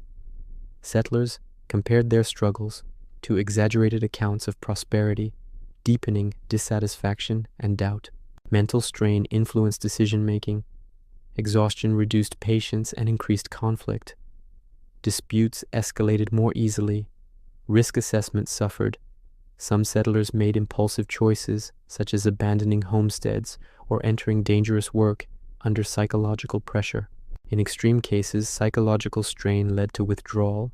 Settlers compared their struggles to exaggerated accounts of prosperity, deepening dissatisfaction and doubt. Mental strain influenced decision-making. Exhaustion reduced patience and increased conflict. Disputes escalated more easily. Risk assessment suffered. Some settlers made impulsive choices, such as abandoning homesteads or entering dangerous work under psychological pressure. In extreme cases, psychological strain led to withdrawal.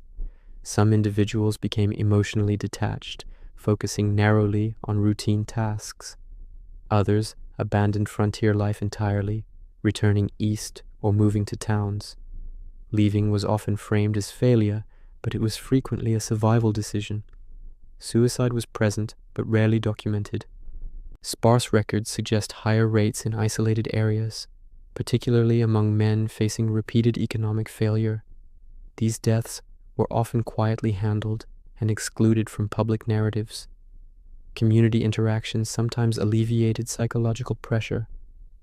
Some individuals became emotionally detached, focusing narrowly on routine tasks. Others abandoned frontier life entirely, returning east or moving to towns. Leaving was often framed as failure, but it was frequently a survival decision. Suicide was present, but rarely documented. Sparse records suggest higher rates in isolated areas, particularly among men facing repeated economic failure. These deaths were often quietly handled and excluded from public narratives. Community interactions sometimes alleviated psychological pressure.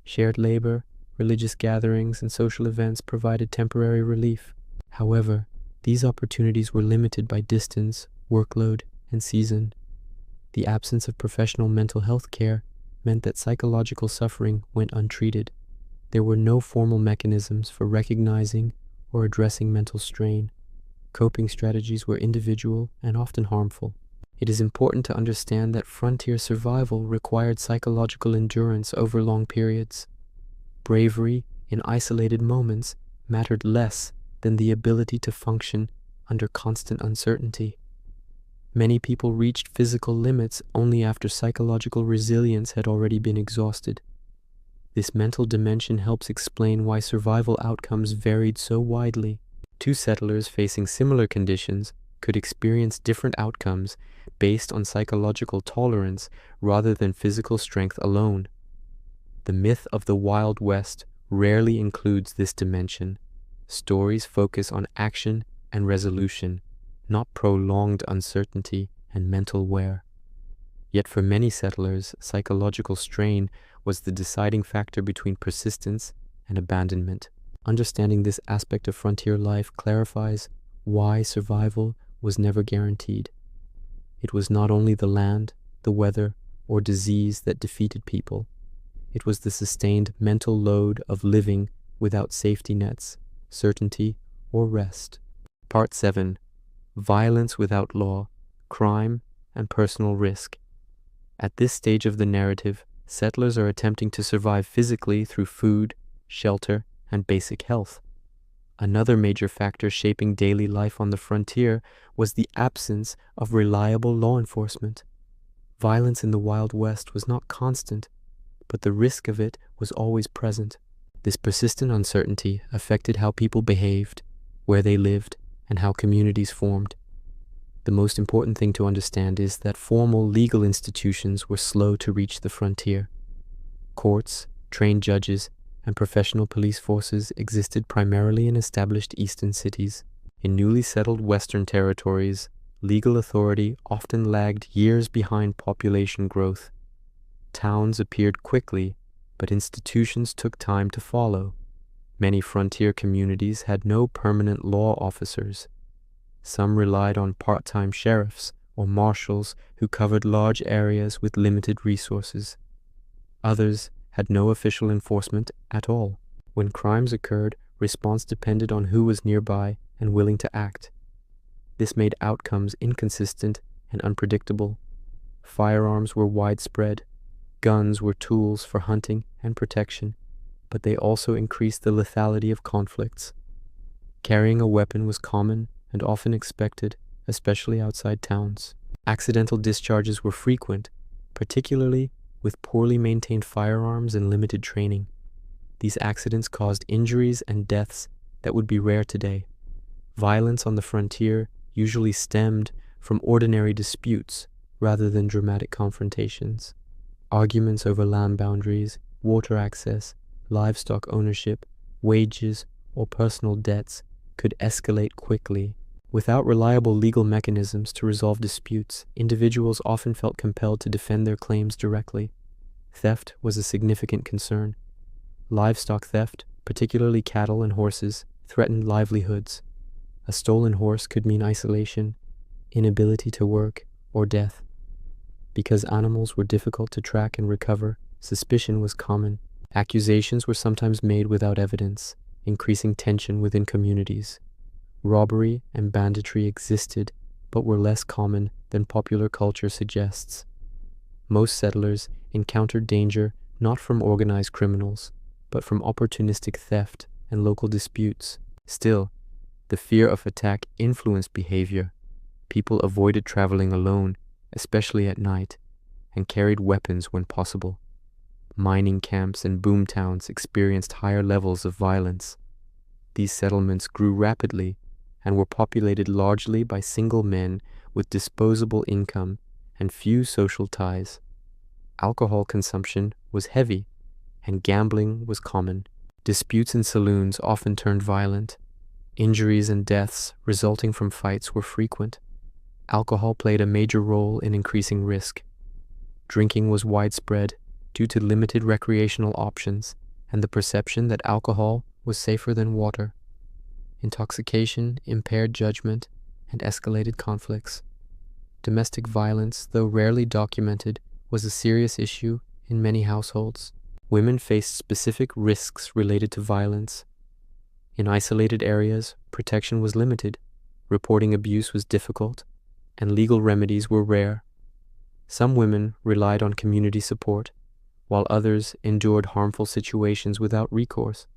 Shared labor, religious gatherings, and social events provided temporary relief. However, these opportunities were limited by distance, workload, and season. The absence of professional mental health care meant that psychological suffering went untreated. There were no formal mechanisms for recognizing or addressing mental strain. Coping strategies were individual and often harmful. It is important to understand that frontier survival required psychological endurance over long periods. Bravery in isolated moments mattered less than the ability to function under constant uncertainty. Many people reached physical limits only after psychological resilience had already been exhausted. This mental dimension helps explain why survival outcomes varied so widely. Two settlers facing similar conditions could experience different outcomes based on psychological tolerance rather than physical strength alone. The myth of the Wild West rarely includes this dimension. Stories focus on action and resolution, not prolonged uncertainty and mental wear. Yet for many settlers, psychological strain was the deciding factor between persistence and abandonment. Understanding this aspect of frontier life clarifies why survival was never guaranteed. It was not only the land, the weather, or disease that defeated people. It was the sustained mental load of living without safety nets, certainty, or rest. Part 7. Violence without law, crime, and personal risk. At this stage of the narrative, settlers are attempting to survive physically through food, shelter, and basic health. Another major factor shaping daily life on the frontier was the absence of reliable law enforcement. Violence in the Wild West was not constant, but the risk of it was always present. This persistent uncertainty affected how people behaved, where they lived, and how communities formed. The most important thing to understand is that formal legal institutions were slow to reach the frontier. Courts, trained judges, and professional police forces existed primarily in established eastern cities. In newly settled western territories, legal authority often lagged years behind population growth. Towns appeared quickly, but institutions took time to follow. Many frontier communities had no permanent law officers. Some relied on part-time sheriffs or marshals who covered large areas with limited resources. Others had no official enforcement at all. When crimes occurred, response depended on who was nearby and willing to act. This made outcomes inconsistent and unpredictable. Firearms were widespread. Guns were tools for hunting and protection, but they also increased the lethality of conflicts. Carrying a weapon was common and often expected, especially outside towns. Accidental discharges were frequent, particularly with poorly maintained firearms and limited training. These accidents caused injuries and deaths that would be rare today. Violence on the frontier usually stemmed from ordinary disputes rather than dramatic confrontations. Arguments over land boundaries, water access, livestock ownership, wages, or personal debts could escalate quickly. Without reliable legal mechanisms to resolve disputes, individuals often felt compelled to defend their claims directly. Theft was a significant concern. Livestock theft, particularly cattle and horses, threatened livelihoods. A stolen horse could mean isolation, inability to work, or death. Because animals were difficult to track and recover, suspicion was common. Accusations were sometimes made without evidence, increasing tension within communities. Robbery and banditry existed, but were less common than popular culture suggests. Most settlers encountered danger not from organized criminals, but from opportunistic theft and local disputes. Still, the fear of attack influenced behavior. People avoided traveling alone, especially at night, and carried weapons when possible. Mining camps and boom towns experienced higher levels of violence. These settlements grew rapidly and were populated largely by single men with disposable income and few social ties. Alcohol consumption was heavy, and gambling was common. Disputes in saloons often turned violent. Injuries and deaths resulting from fights were frequent. Alcohol played a major role in increasing risk. Drinking was widespread due to limited recreational options and the perception that alcohol was safer than water. Intoxication impaired judgment and escalated conflicts. Domestic violence, though rarely documented, was a serious issue in many households. Women faced specific risks related to violence. In isolated areas, protection was limited, reporting abuse was difficult, and legal remedies were rare. Some women relied on community support, while others endured harmful situations without recourse.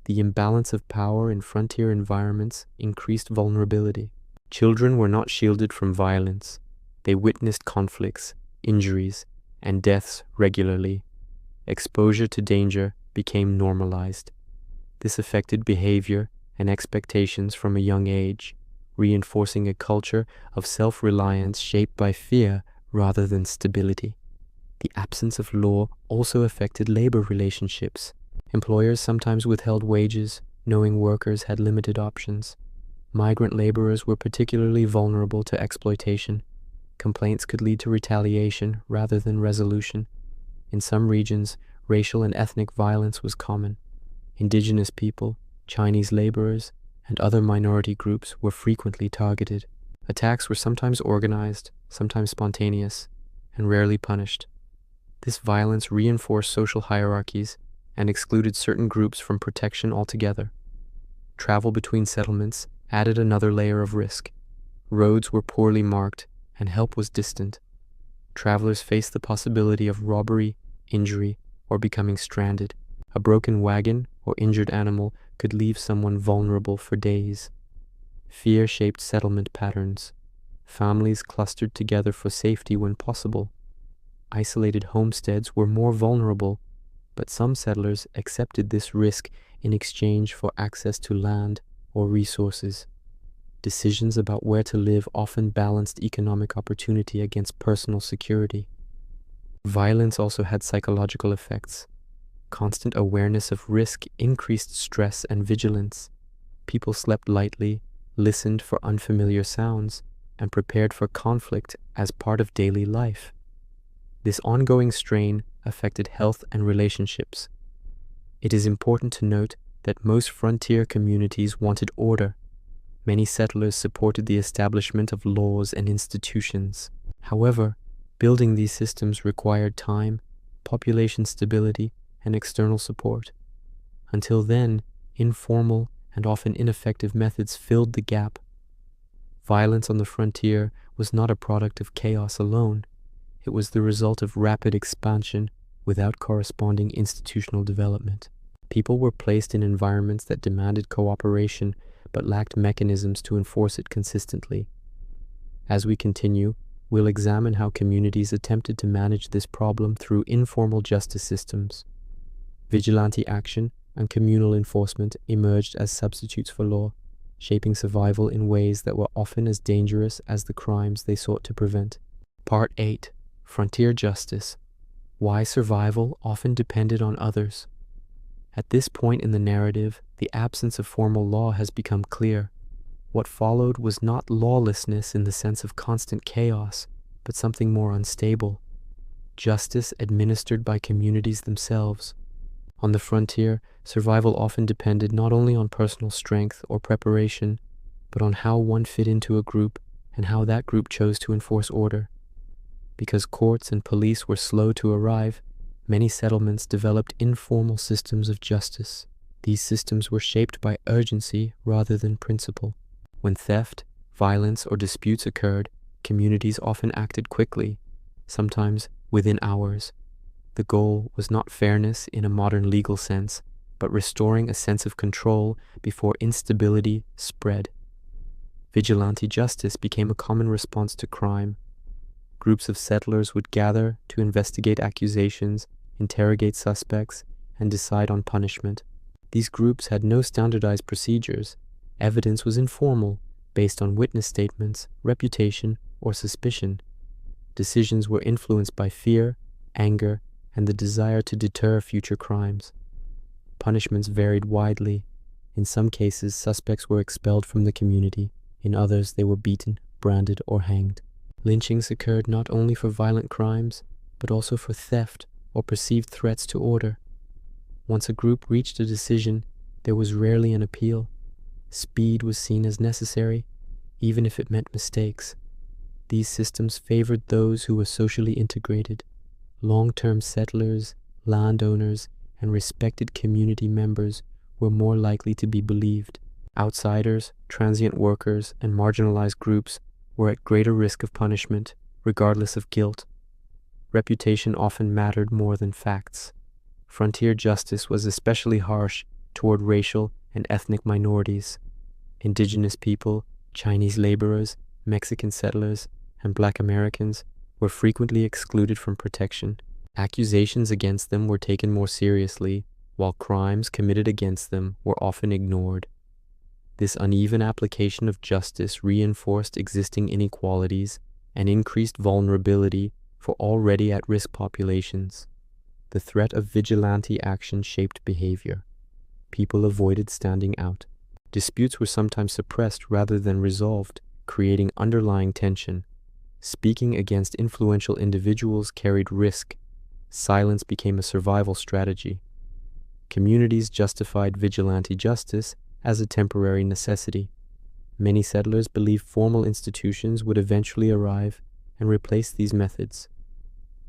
The imbalance of power in frontier environments increased vulnerability. Children were not shielded from violence. They witnessed conflicts, injuries, and deaths regularly. Exposure to danger became normalized. This affected behavior and expectations from a young age, reinforcing a culture of self-reliance shaped by fear rather than stability. The absence of law also affected labor relationships. Employers sometimes withheld wages, knowing workers had limited options. Migrant laborers were particularly vulnerable to exploitation. Complaints could lead to retaliation rather than resolution. In some regions, racial and ethnic violence was common. Indigenous people, Chinese laborers, and other minority groups were frequently targeted. Attacks were sometimes organized, sometimes spontaneous, and rarely punished. This violence reinforced social hierarchies and excluded certain groups from protection altogether. Travel between settlements added another layer of risk. Roads were poorly marked, and help was distant. Travelers faced the possibility of robbery, injury, or becoming stranded. A broken wagon or injured animal could leave someone vulnerable for days. Fear shaped settlement patterns. Families clustered together for safety when possible. Isolated homesteads were more vulnerable, but some settlers accepted this risk in exchange for access to land or resources. Decisions about where to live often balanced economic opportunity against personal security. Violence also had psychological effects. Constant awareness of risk increased stress and vigilance. People slept lightly, listened for unfamiliar sounds, and prepared for conflict as part of daily life. This ongoing strain affected health and relationships. It is important to note that most frontier communities wanted order. Many settlers supported the establishment of laws and institutions. However, building these systems required time, population stability, and external support. Until then, informal and often ineffective methods filled the gap. Violence on the frontier was not a product of chaos alone. It was the result of rapid expansion without corresponding institutional development. People were placed in environments that demanded cooperation but lacked mechanisms to enforce it consistently. As we continue, we'll examine how communities attempted to manage this problem through informal justice systems. Vigilante action and communal enforcement emerged as substitutes for law, shaping survival in ways that were often as dangerous as the crimes they sought to prevent. Part 8. Frontier Justice. Why survival often depended on others. At this point in the narrative, the absence of formal law has become clear. What followed was not lawlessness in the sense of constant chaos, but something more unstable. Justice administered by communities themselves. On the frontier, survival often depended not only on personal strength or preparation, but on how one fit into a group and how that group chose to enforce order. Because courts and police were slow to arrive, many settlements developed informal systems of justice. These systems were shaped by urgency rather than principle. When theft, violence, or disputes occurred, communities often acted quickly, sometimes within hours. The goal was not fairness in a modern legal sense, but restoring a sense of control before instability spread. Vigilante justice became a common response to crime. Groups of settlers would gather to investigate accusations, interrogate suspects, and decide on punishment. These groups had no standardized procedures. Evidence was informal, based on witness statements, reputation, or suspicion. Decisions were influenced by fear, anger, and the desire to deter future crimes. Punishments varied widely. In some cases, suspects were expelled from the community. In others, they were beaten, branded, or hanged. Lynchings occurred not only for violent crimes, but also for theft or perceived threats to order. Once a group reached a decision, there was rarely an appeal. Speed was seen as necessary, even if it meant mistakes. These systems favored those who were socially integrated. Long-term settlers, landowners, and respected community members were more likely to be believed. Outsiders, transient workers, and marginalized groups were at greater risk of punishment, regardless of guilt. Reputation often mattered more than facts. Frontier justice was especially harsh toward racial and ethnic minorities. Indigenous people, Chinese laborers, Mexican settlers, and Black Americans were frequently excluded from protection. Accusations against them were taken more seriously, while crimes committed against them were often ignored. This uneven application of justice reinforced existing inequalities and increased vulnerability for already at-risk populations. The threat of vigilante action shaped behavior. People avoided standing out. Disputes were sometimes suppressed rather than resolved, creating underlying tension. Speaking against influential individuals carried risk. Silence became a survival strategy. Communities justified vigilante justice as a temporary necessity. Many settlers believed formal institutions would eventually arrive and replace these methods.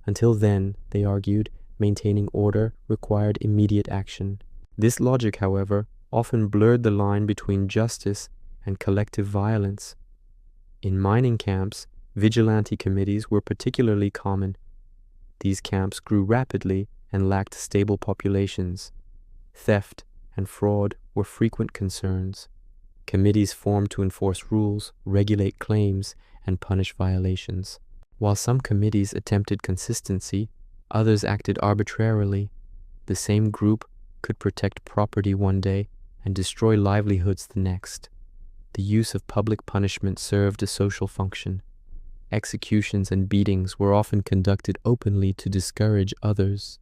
Until then, they argued, maintaining order required immediate action. This logic, however, often blurred the line between justice and collective violence. In mining camps, vigilante committees were particularly common. These camps grew rapidly and lacked stable populations. Theft and fraud were frequent concerns. Committees formed to enforce rules, regulate claims, and punish violations. While some committees attempted consistency, others acted arbitrarily. The same group could protect property one day and destroy livelihoods the next. The use of public punishment served a social function. Executions and beatings were often conducted openly to discourage others.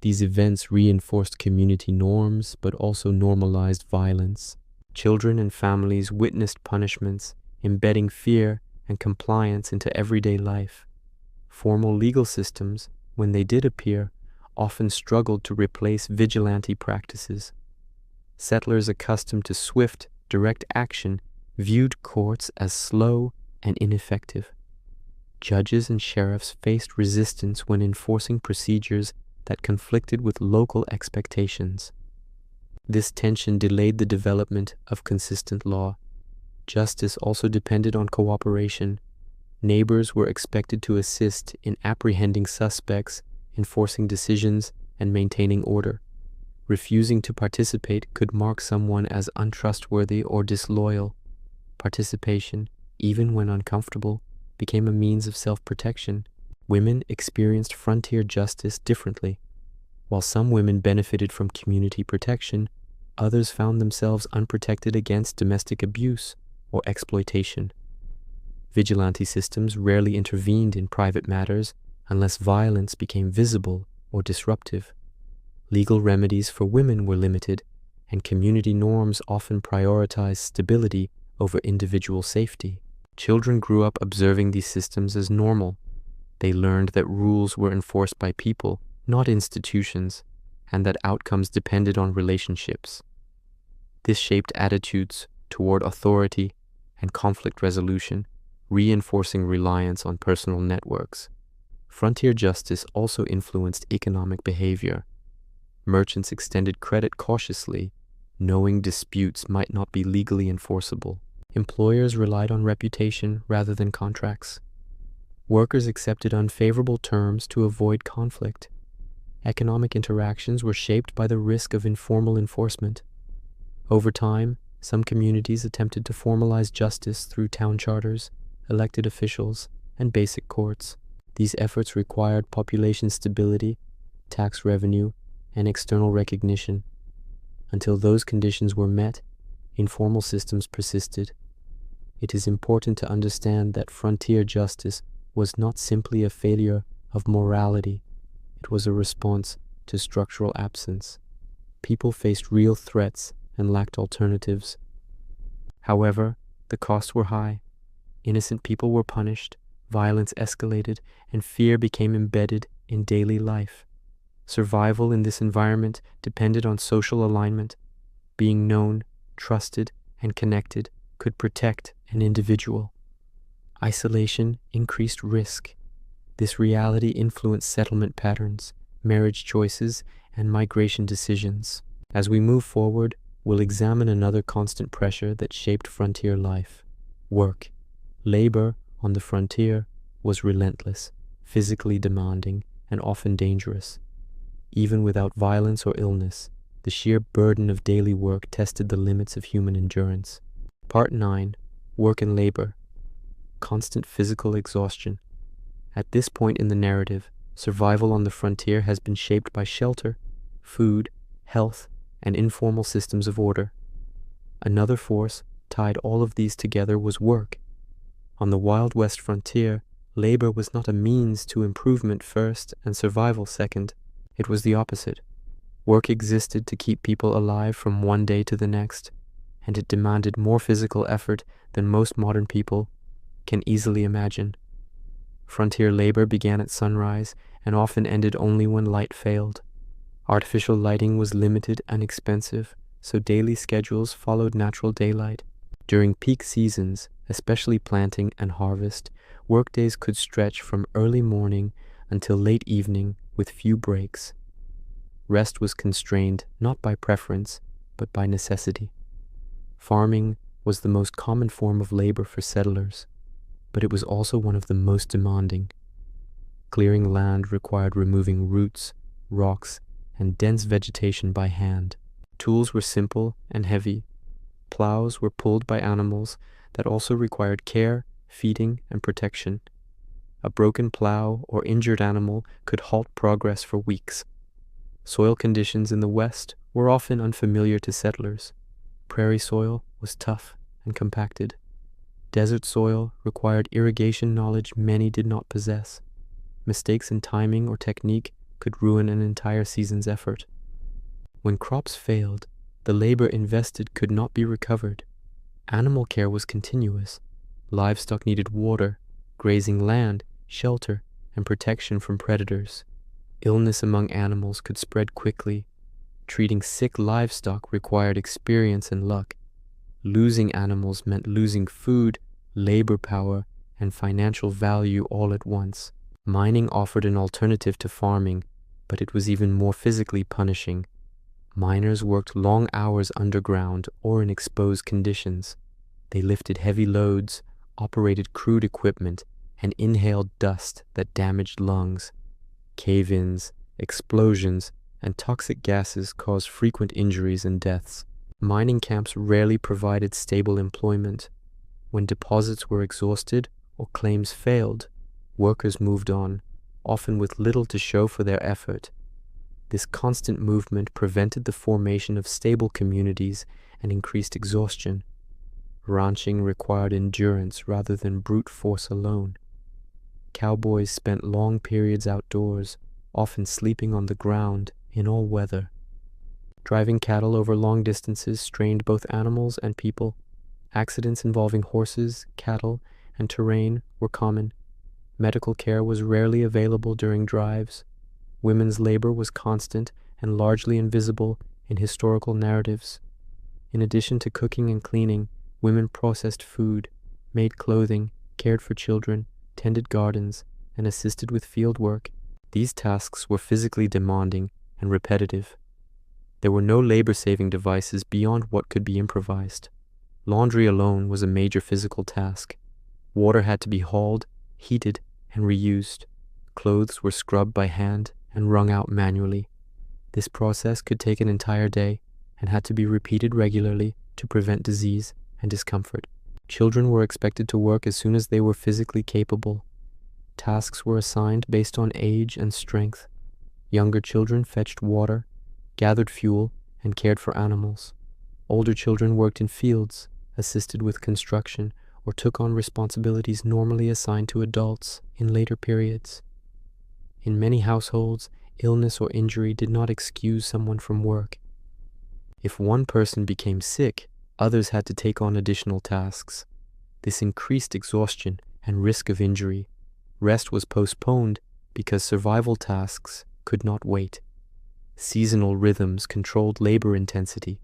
These events reinforced community norms but also normalized violence. Children and families witnessed punishments, embedding fear and compliance into everyday life. Formal legal systems, when they did appear, often struggled to replace vigilante practices. Settlers accustomed to swift, direct action viewed courts as slow and ineffective. Judges and sheriffs faced resistance when enforcing procedures that conflicted with local expectations. This tension delayed the development of consistent law. Justice also depended on cooperation. Neighbors were expected to assist in apprehending suspects, enforcing decisions, and maintaining order. Refusing to participate could mark someone as untrustworthy or disloyal. Participation, even when uncomfortable, became a means of self-protection. Women experienced frontier justice differently. While some women benefited from community protection, others found themselves unprotected against domestic abuse or exploitation. Vigilante systems rarely intervened in private matters unless violence became visible or disruptive. Legal remedies for women were limited, and community norms often prioritized stability over individual safety. Children grew up observing these systems as normal. They learned that rules were enforced by people, not institutions, and that outcomes depended on relationships. This shaped attitudes toward authority and conflict resolution, reinforcing reliance on personal networks. Frontier justice also influenced economic behavior. Merchants extended credit cautiously, knowing disputes might not be legally enforceable. Employers relied on reputation rather than contracts. Workers accepted unfavorable terms to avoid conflict. Economic interactions were shaped by the risk of informal enforcement. Over time, some communities attempted to formalize justice through town charters, elected officials, and basic courts. These efforts required population stability, tax revenue, and external recognition. Until those conditions were met, informal systems persisted. It is important to understand that frontier justice was not simply a failure of morality. It was a response to structural absence. People faced real threats and lacked alternatives. However, the costs were high. Innocent people were punished, violence escalated, and fear became embedded in daily life. Survival in this environment depended on social alignment. Being known, trusted, and connected could protect an individual. Isolation increased risk. This reality influenced settlement patterns, marriage choices, and migration decisions. As we move forward, we'll examine another constant pressure that shaped frontier life: work. Labor on the frontier was relentless, physically demanding, and often dangerous. Even without violence or illness, the sheer burden of daily work tested the limits of human endurance. Part 9. Work and labor. Constant physical exhaustion. At this point in the narrative, survival on the frontier has been shaped by shelter, food, health, and informal systems of order. Another force tied all of these together was work. On the Wild West frontier, labor was not a means to improvement first and survival second. It was the opposite. Work existed to keep people alive from one day to the next, and it demanded more physical effort than most modern people can easily imagine. Frontier labor began at sunrise and often ended only when light failed. Artificial lighting was limited and expensive, so daily schedules followed natural daylight. During peak seasons, especially planting and harvest, workdays could stretch from early morning until late evening with few breaks. Rest was constrained not by preference, but by necessity. Farming was the most common form of labor for settlers, but it was also one of the most demanding. Clearing land required removing roots, rocks, and dense vegetation by hand. Tools were simple and heavy. Plows were pulled by animals that also required care, feeding, and protection. A broken plow or injured animal could halt progress for weeks. Soil conditions in the West were often unfamiliar to settlers. Prairie soil was tough and compacted. Desert soil required irrigation knowledge many did not possess. Mistakes in timing or technique could ruin an entire season's effort. When crops failed, the labor invested could not be recovered. Animal care was continuous. Livestock needed water, grazing land, shelter, and protection from predators. Illness among animals could spread quickly. Treating sick livestock required experience and luck. Losing animals meant losing food, labor power, and financial value all at once. Mining offered an alternative to farming, but it was even more physically punishing. Miners worked long hours underground or in exposed conditions. They lifted heavy loads, operated crude equipment, and inhaled dust that damaged lungs. Cave-ins, explosions, and toxic gases caused frequent injuries and deaths. Mining camps rarely provided stable employment. When deposits were exhausted or claims failed, workers moved on, often with little to show for their effort. This constant movement prevented the formation of stable communities and increased exhaustion. Ranching required endurance rather than brute force alone. Cowboys spent long periods outdoors, often sleeping on the ground in all weather. Driving cattle over long distances strained both animals and people. Accidents involving horses, cattle, and terrain were common. Medical care was rarely available during drives. Women's labor was constant and largely invisible in historical narratives. In addition to cooking and cleaning, women processed food, made clothing, cared for children, tended gardens, and assisted with field work. These tasks were physically demanding and repetitive. There were no labor-saving devices beyond what could be improvised. Laundry alone was a major physical task. Water had to be hauled, heated, and reused. Clothes were scrubbed by hand and wrung out manually. This process could take an entire day and had to be repeated regularly to prevent disease and discomfort. Children were expected to work as soon as they were physically capable. Tasks were assigned based on age and strength. Younger children fetched water, gathered fuel, and cared for animals. Older children worked in fields, assisted with construction, or took on responsibilities normally assigned to adults in later periods. In many households, illness or injury did not excuse someone from work. If one person became sick, others had to take on additional tasks. This increased exhaustion and risk of injury. Rest was postponed because survival tasks could not wait. Seasonal rhythms controlled labor intensity.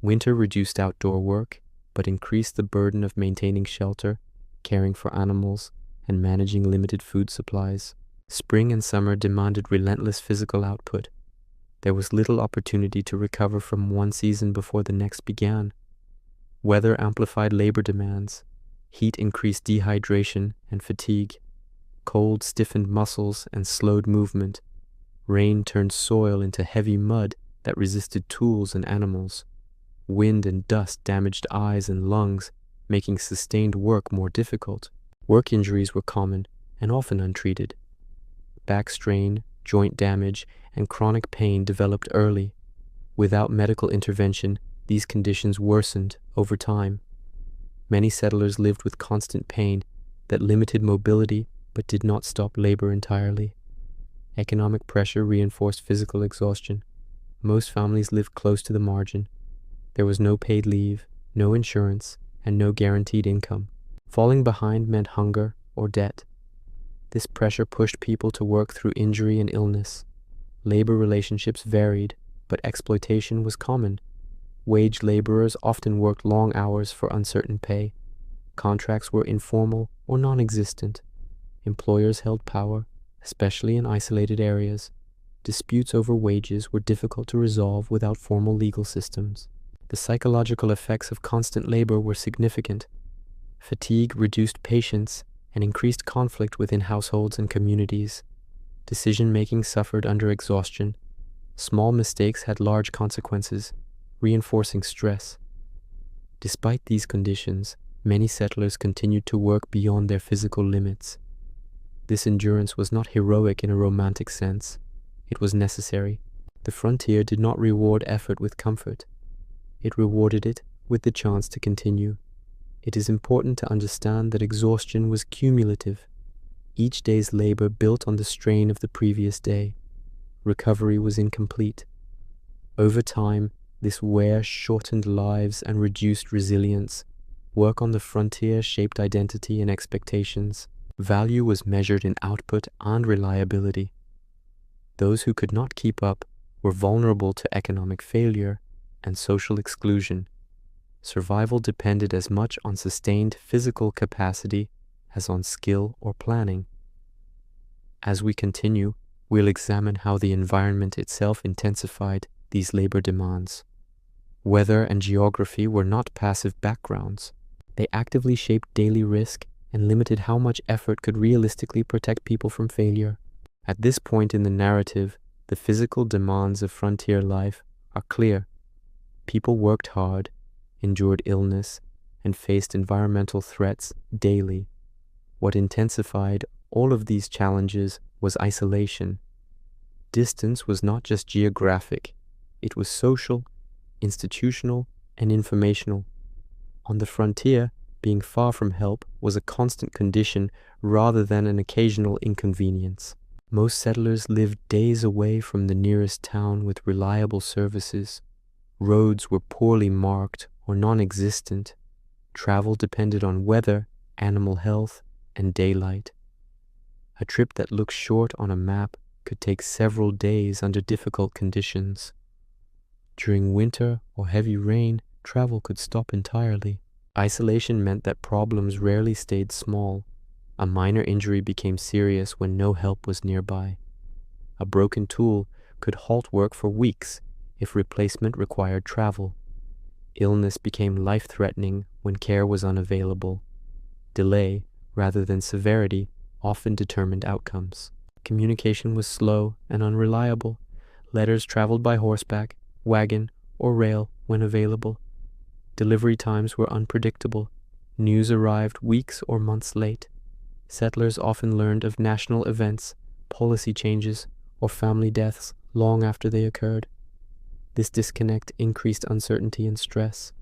Winter reduced outdoor work, but increased the burden of maintaining shelter, caring for animals, and managing limited food supplies. Spring and summer demanded relentless physical output. There was little opportunity to recover from one season before the next began. Weather amplified labor demands. Heat increased dehydration and fatigue. Cold stiffened muscles and slowed movement. Rain turned soil into heavy mud that resisted tools and animals. Wind and dust damaged eyes and lungs, making sustained work more difficult. Work injuries were common and often untreated. Back strain, joint damage, and chronic pain developed early. Without medical intervention, these conditions worsened over time. Many settlers lived with constant pain that limited mobility but did not stop labor entirely. Economic pressure reinforced physical exhaustion. Most families lived close to the margin. There was no paid leave, no insurance, and no guaranteed income. Falling behind meant hunger or debt. This pressure pushed people to work through injury and illness. Labor relationships varied, but exploitation was common. Wage laborers often worked long hours for uncertain pay. Contracts were informal or non-existent. Employers held power, especially in isolated areas. Disputes over wages were difficult to resolve without formal legal systems. The psychological effects of constant labor were significant. Fatigue reduced patience and increased conflict within households and communities. Decision-making suffered under exhaustion. Small mistakes had large consequences, reinforcing stress. Despite these conditions, many settlers continued to work beyond their physical limits. This endurance was not heroic in a romantic sense. It was necessary. The frontier did not reward effort with comfort. It rewarded it with the chance to continue. It is important to understand that exhaustion was cumulative. Each day's labor built on the strain of the previous day. Recovery was incomplete. Over time, this wear shortened lives and reduced resilience. Work on the frontier shaped identity and expectations. Value was measured in output and reliability. Those who could not keep up were vulnerable to economic failure and social exclusion. Survival depended as much on sustained physical capacity as on skill or planning. As we continue, we'll examine how the environment itself intensified these labor demands. Weather and geography were not passive backgrounds. They actively shaped daily risk and limited how much effort could realistically protect people from failure. At this point in the narrative, the physical demands of frontier life are clear. People worked hard, endured illness, and faced environmental threats daily. What intensified all of these challenges was isolation. Distance was not just geographic, it was social, institutional, and informational. On the frontier, being far from help was a constant condition rather than an occasional inconvenience. Most settlers lived days away from the nearest town with reliable services. Roads were poorly marked or non-existent. Travel depended on weather, animal health, and daylight. A trip that looked short on a map could take several days under difficult conditions. During winter or heavy rain, travel could stop entirely. Isolation meant that problems rarely stayed small. A minor injury became serious when no help was nearby. A broken tool could halt work for weeks if replacement required travel. Illness became life-threatening when care was unavailable. Delay, rather than severity, often determined outcomes. Communication was slow and unreliable. Letters traveled by horseback, wagon, or rail when available. Delivery times were unpredictable. News arrived weeks or months late. Settlers often learned of national events, policy changes, or family deaths long after they occurred. This disconnect increased uncertainty and stress.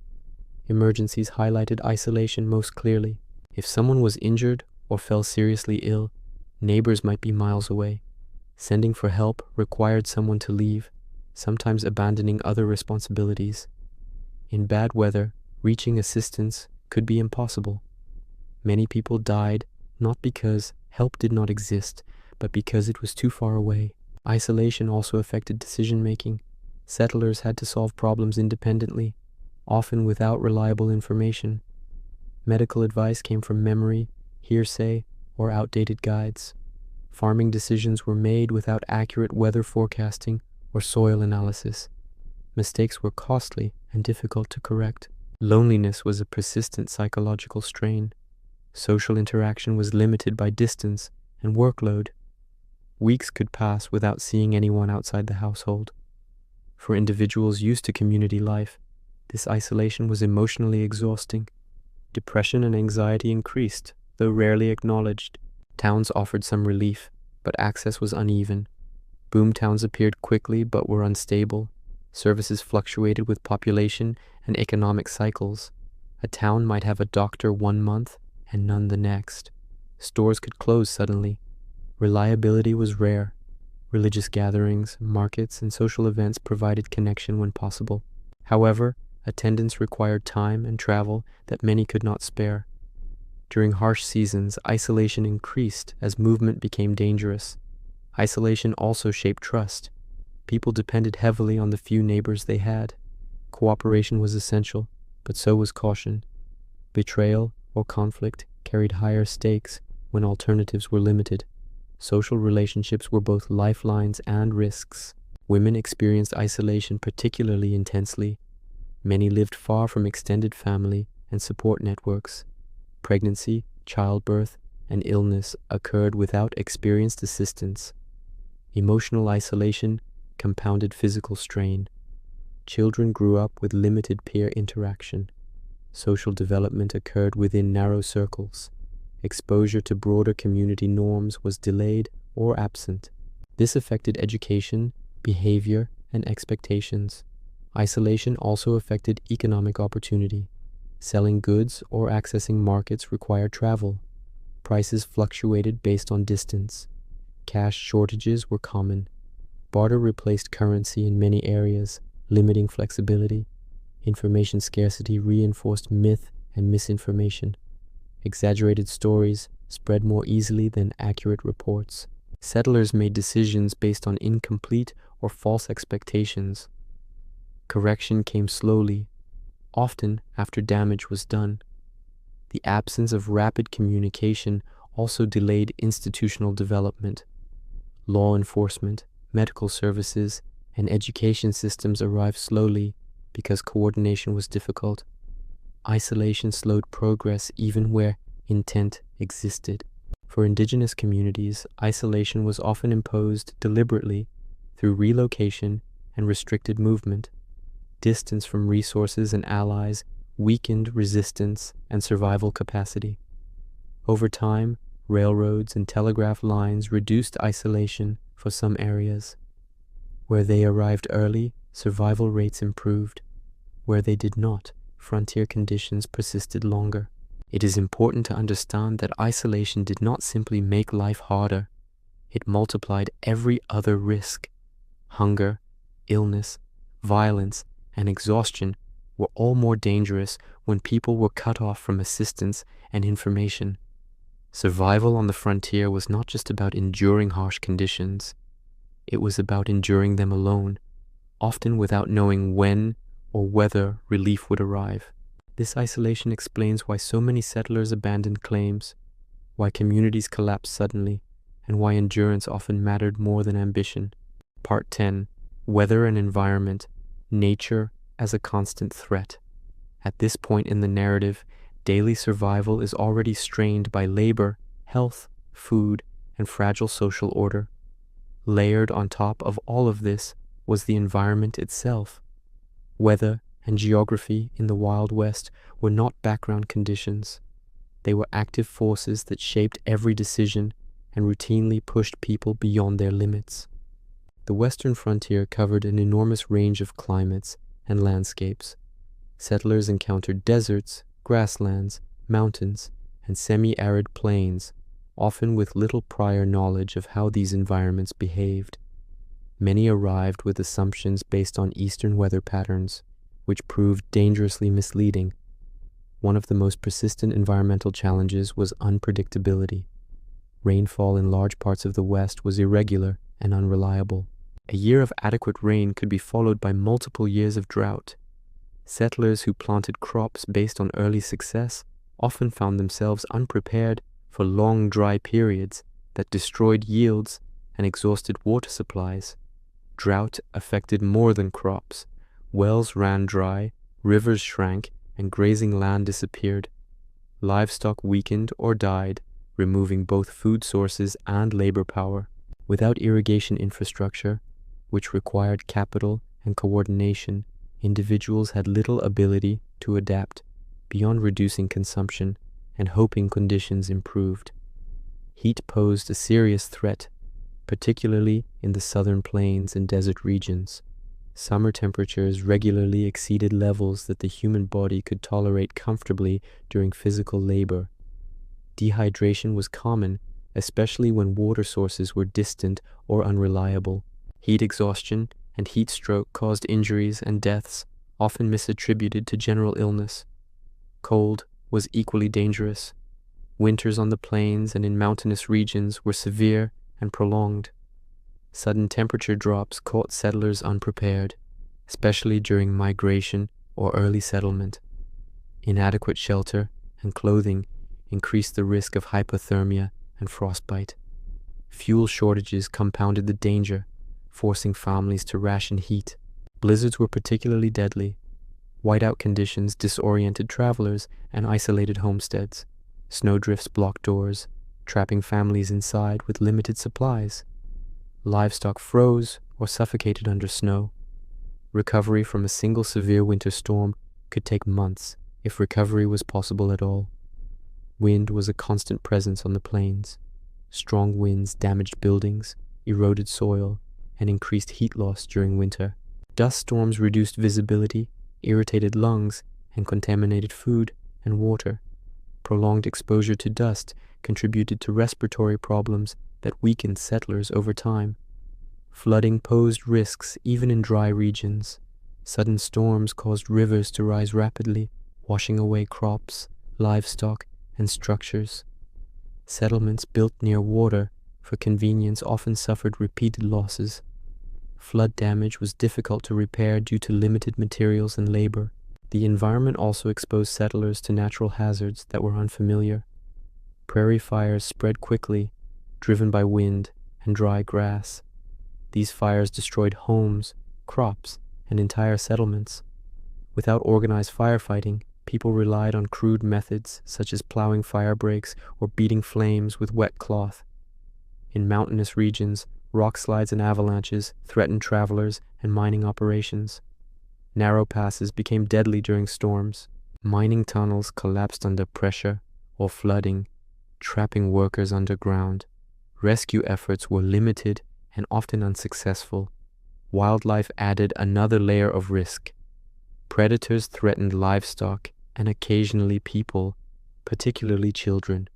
Emergencies highlighted isolation most clearly. If someone was injured or fell seriously ill, neighbors might be miles away. Sending for help required someone to leave, sometimes abandoning other responsibilities. In bad weather, reaching assistance could be impossible. Many people died not because help did not exist, but because it was too far away. Isolation also affected decision-making. Settlers had to solve problems independently, often without reliable information. Medical advice came from memory, hearsay, or outdated guides. Farming decisions were made without accurate weather forecasting or soil analysis. Mistakes were costly and difficult to correct. Loneliness was a persistent psychological strain. Social interaction was limited by distance and workload. Weeks could pass without seeing anyone outside the household. For individuals used to community life, this isolation was emotionally exhausting. Depression and anxiety increased, though rarely acknowledged. Towns offered some relief, but access was uneven. Boom towns appeared quickly but were unstable. Services fluctuated with population and economic cycles. A town might have a doctor one month and none the next. Stores could close suddenly. Reliability was rare. Religious gatherings, markets, and social events provided connection when possible. However, attendance required time and travel that many could not spare. During harsh seasons, isolation increased as movement became dangerous. Isolation also shaped trust. People depended heavily on the few neighbors they had. Cooperation was essential, but so was caution. Betrayal or conflict carried higher stakes when alternatives were limited. Social relationships were both lifelines and risks. Women experienced isolation particularly intensely. Many lived far from extended family and support networks. Pregnancy, childbirth, and illness occurred without experienced assistance. Emotional isolation compounded physical strain. Children grew up with limited peer interaction. Social development occurred within narrow circles. Exposure to broader community norms was delayed or absent. This affected education, behavior, and expectations. Isolation also affected economic opportunity. Selling goods or accessing markets required travel. Prices fluctuated based on distance. Cash shortages were common. Barter replaced currency in many areas, limiting flexibility. Information scarcity reinforced myth and misinformation. Exaggerated stories spread more easily than accurate reports. Settlers made decisions based on incomplete or false expectations. Correction came slowly, often after damage was done. The absence of rapid communication also delayed institutional development. Law enforcement, medical services, and education systems arrived slowly because coordination was difficult. Isolation slowed progress even where intent existed. For indigenous communities, isolation was often imposed deliberately through relocation and restricted movement. Distance from resources and allies weakened resistance and survival capacity. Over time, railroads and telegraph lines reduced isolation for some areas. Where they arrived early, survival rates improved. Where they did not, frontier conditions persisted longer. It is important to understand that isolation did not simply make life harder. It multiplied every other risk. Hunger, illness, violence, and exhaustion were all more dangerous when people were cut off from assistance and information. Survival on the frontier was not just about enduring harsh conditions. It was about enduring them alone, often without knowing when or whether relief would arrive. This isolation explains why so many settlers abandoned claims, why communities collapsed suddenly, and why endurance often mattered more than ambition. Part 10. Weather and Environment. Nature as a constant threat. At this point in the narrative, daily survival is already strained by labor, health, food, and fragile social order. Layered on top of all of this was the environment itself. Weather and geography in the Wild West were not background conditions. They were active forces that shaped every decision and routinely pushed people beyond their limits. The western frontier covered an enormous range of climates and landscapes. Settlers encountered deserts, grasslands, mountains, and semi-arid plains, often with little prior knowledge of how these environments behaved. Many arrived with assumptions based on eastern weather patterns, which proved dangerously misleading. One of the most persistent environmental challenges was unpredictability. Rainfall in large parts of the West was irregular and unreliable. A year of adequate rain could be followed by multiple years of drought. Settlers who planted crops based on early success often found themselves unprepared for long dry periods that destroyed yields and exhausted water supplies. Drought affected more than crops. Wells ran dry, rivers shrank, and grazing land disappeared. Livestock weakened or died, removing both food sources and labor power. Without irrigation infrastructure, which required capital and coordination, individuals had little ability to adapt beyond reducing consumption and hoping conditions improved. Heat posed a serious threat, particularly in the southern plains and desert regions. Summer temperatures regularly exceeded levels that the human body could tolerate comfortably during physical labor. Dehydration was common, especially when water sources were distant or unreliable. Heat exhaustion and heat stroke caused injuries and deaths, often misattributed to general illness. Cold was equally dangerous. Winters on the plains and in mountainous regions were severe and prolonged. Sudden temperature drops caught settlers unprepared. especially during migration or early settlement. Inadequate shelter and clothing increased the risk of hypothermia and frostbite. Fuel shortages compounded the danger, forcing families to ration heat. Blizzards were particularly deadly. Whiteout conditions disoriented travelers and isolated homesteads. Snowdrifts blocked doors, trapping families inside with limited supplies. Livestock froze or suffocated under snow. Recovery from a single severe winter storm could take months, if recovery was possible at all. Wind was a constant presence on the plains. Strong winds damaged buildings, eroded soil, and increased heat loss during winter. Dust storms reduced visibility, irritated lungs, and contaminated food and water. Prolonged exposure to dust contributed to respiratory problems that weakened settlers over time. Flooding posed risks even in dry regions. Sudden storms caused rivers to rise rapidly, washing away crops, livestock, and structures. Settlements built near water for convenience often suffered repeated losses. Flood damage was difficult to repair due to limited materials and labor. The environment also exposed settlers to natural hazards that were unfamiliar. Prairie fires spread quickly, driven by wind and dry grass. These fires destroyed homes, crops, and entire settlements. Without organized firefighting, people relied on crude methods such as plowing fire breaks or beating flames with wet cloth. In mountainous regions, rock slides and avalanches threatened travelers and mining operations. Narrow passes became deadly during storms. Mining tunnels collapsed under pressure or flooding, trapping workers underground. Rescue efforts were limited and often unsuccessful. Wildlife added another layer of risk. Predators threatened livestock and occasionally people, particularly children.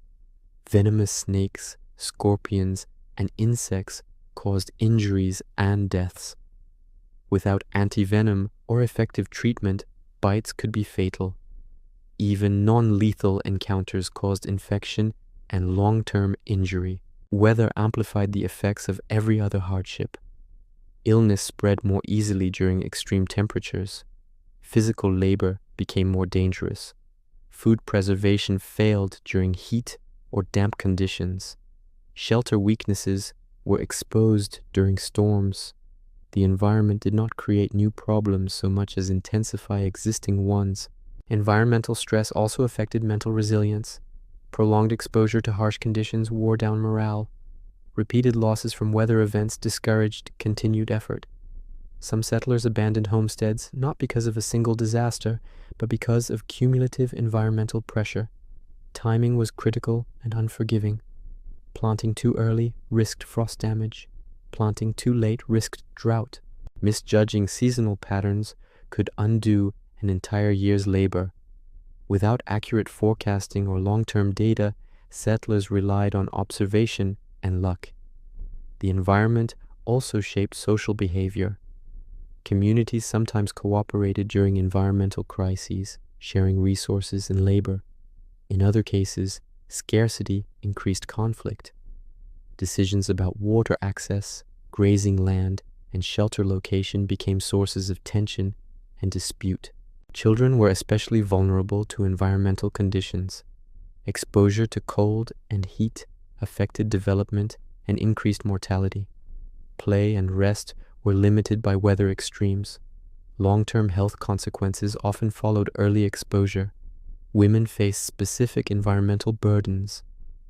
Venomous snakes, scorpions, and insects caused injuries and deaths. Without antivenom or effective treatment, bites could be fatal. Even non-lethal encounters caused infection and long-term injury. Weather amplified the effects of every other hardship. Illness spread more easily during extreme temperatures. Physical labor became more dangerous. Food preservation failed during heat or damp conditions. Shelter weaknesses were exposed during storms. The environment did not create new problems so much as intensify existing ones. Environmental stress also affected mental resilience. Prolonged exposure to harsh conditions wore down morale. Repeated losses from weather events discouraged continued effort. Some settlers abandoned homesteads not because of a single disaster, but because of cumulative environmental pressure. Timing was critical and unforgiving. Planting too early risked frost damage. Planting too late risked drought. Misjudging seasonal patterns could undo an entire year's labor. Without accurate forecasting or long-term data, settlers relied on observation and luck. The environment also shaped social behavior. Communities sometimes cooperated during environmental crises, sharing resources and labor. In other cases, scarcity increased conflict. Decisions about water access, grazing land, and shelter location became sources of tension and dispute. Children were especially vulnerable to environmental conditions. Exposure to cold and heat affected development and increased mortality. Play and rest were limited by weather extremes. Long-term health consequences often followed early exposure. Women faced specific environmental burdens.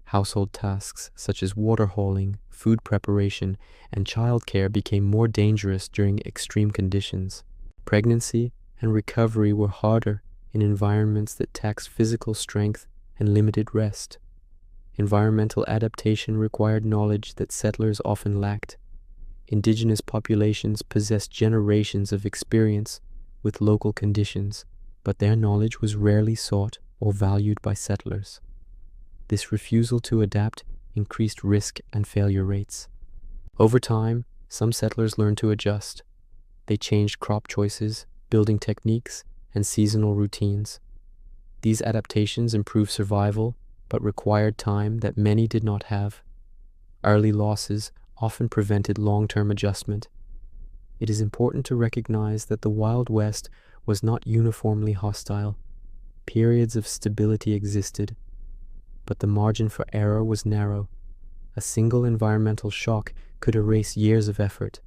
Household tasks such as water hauling, food preparation, and childcare became more dangerous during extreme conditions. Pregnancy and recovery were harder in environments that taxed physical strength and limited rest. Environmental adaptation required knowledge that settlers often lacked. Indigenous populations possessed generations of experience with local conditions, but their knowledge was rarely sought or valued by settlers. This refusal to adapt increased risk and failure rates. Over time, some settlers learned to adjust. They changed crop choices, building techniques, and seasonal routines. These adaptations improved survival, but required time that many did not have. Early losses often prevented long-term adjustment. It is important to recognize that the Wild West was not uniformly hostile. Periods of stability existed, but the margin for error was narrow. A single environmental shock could erase years of effort.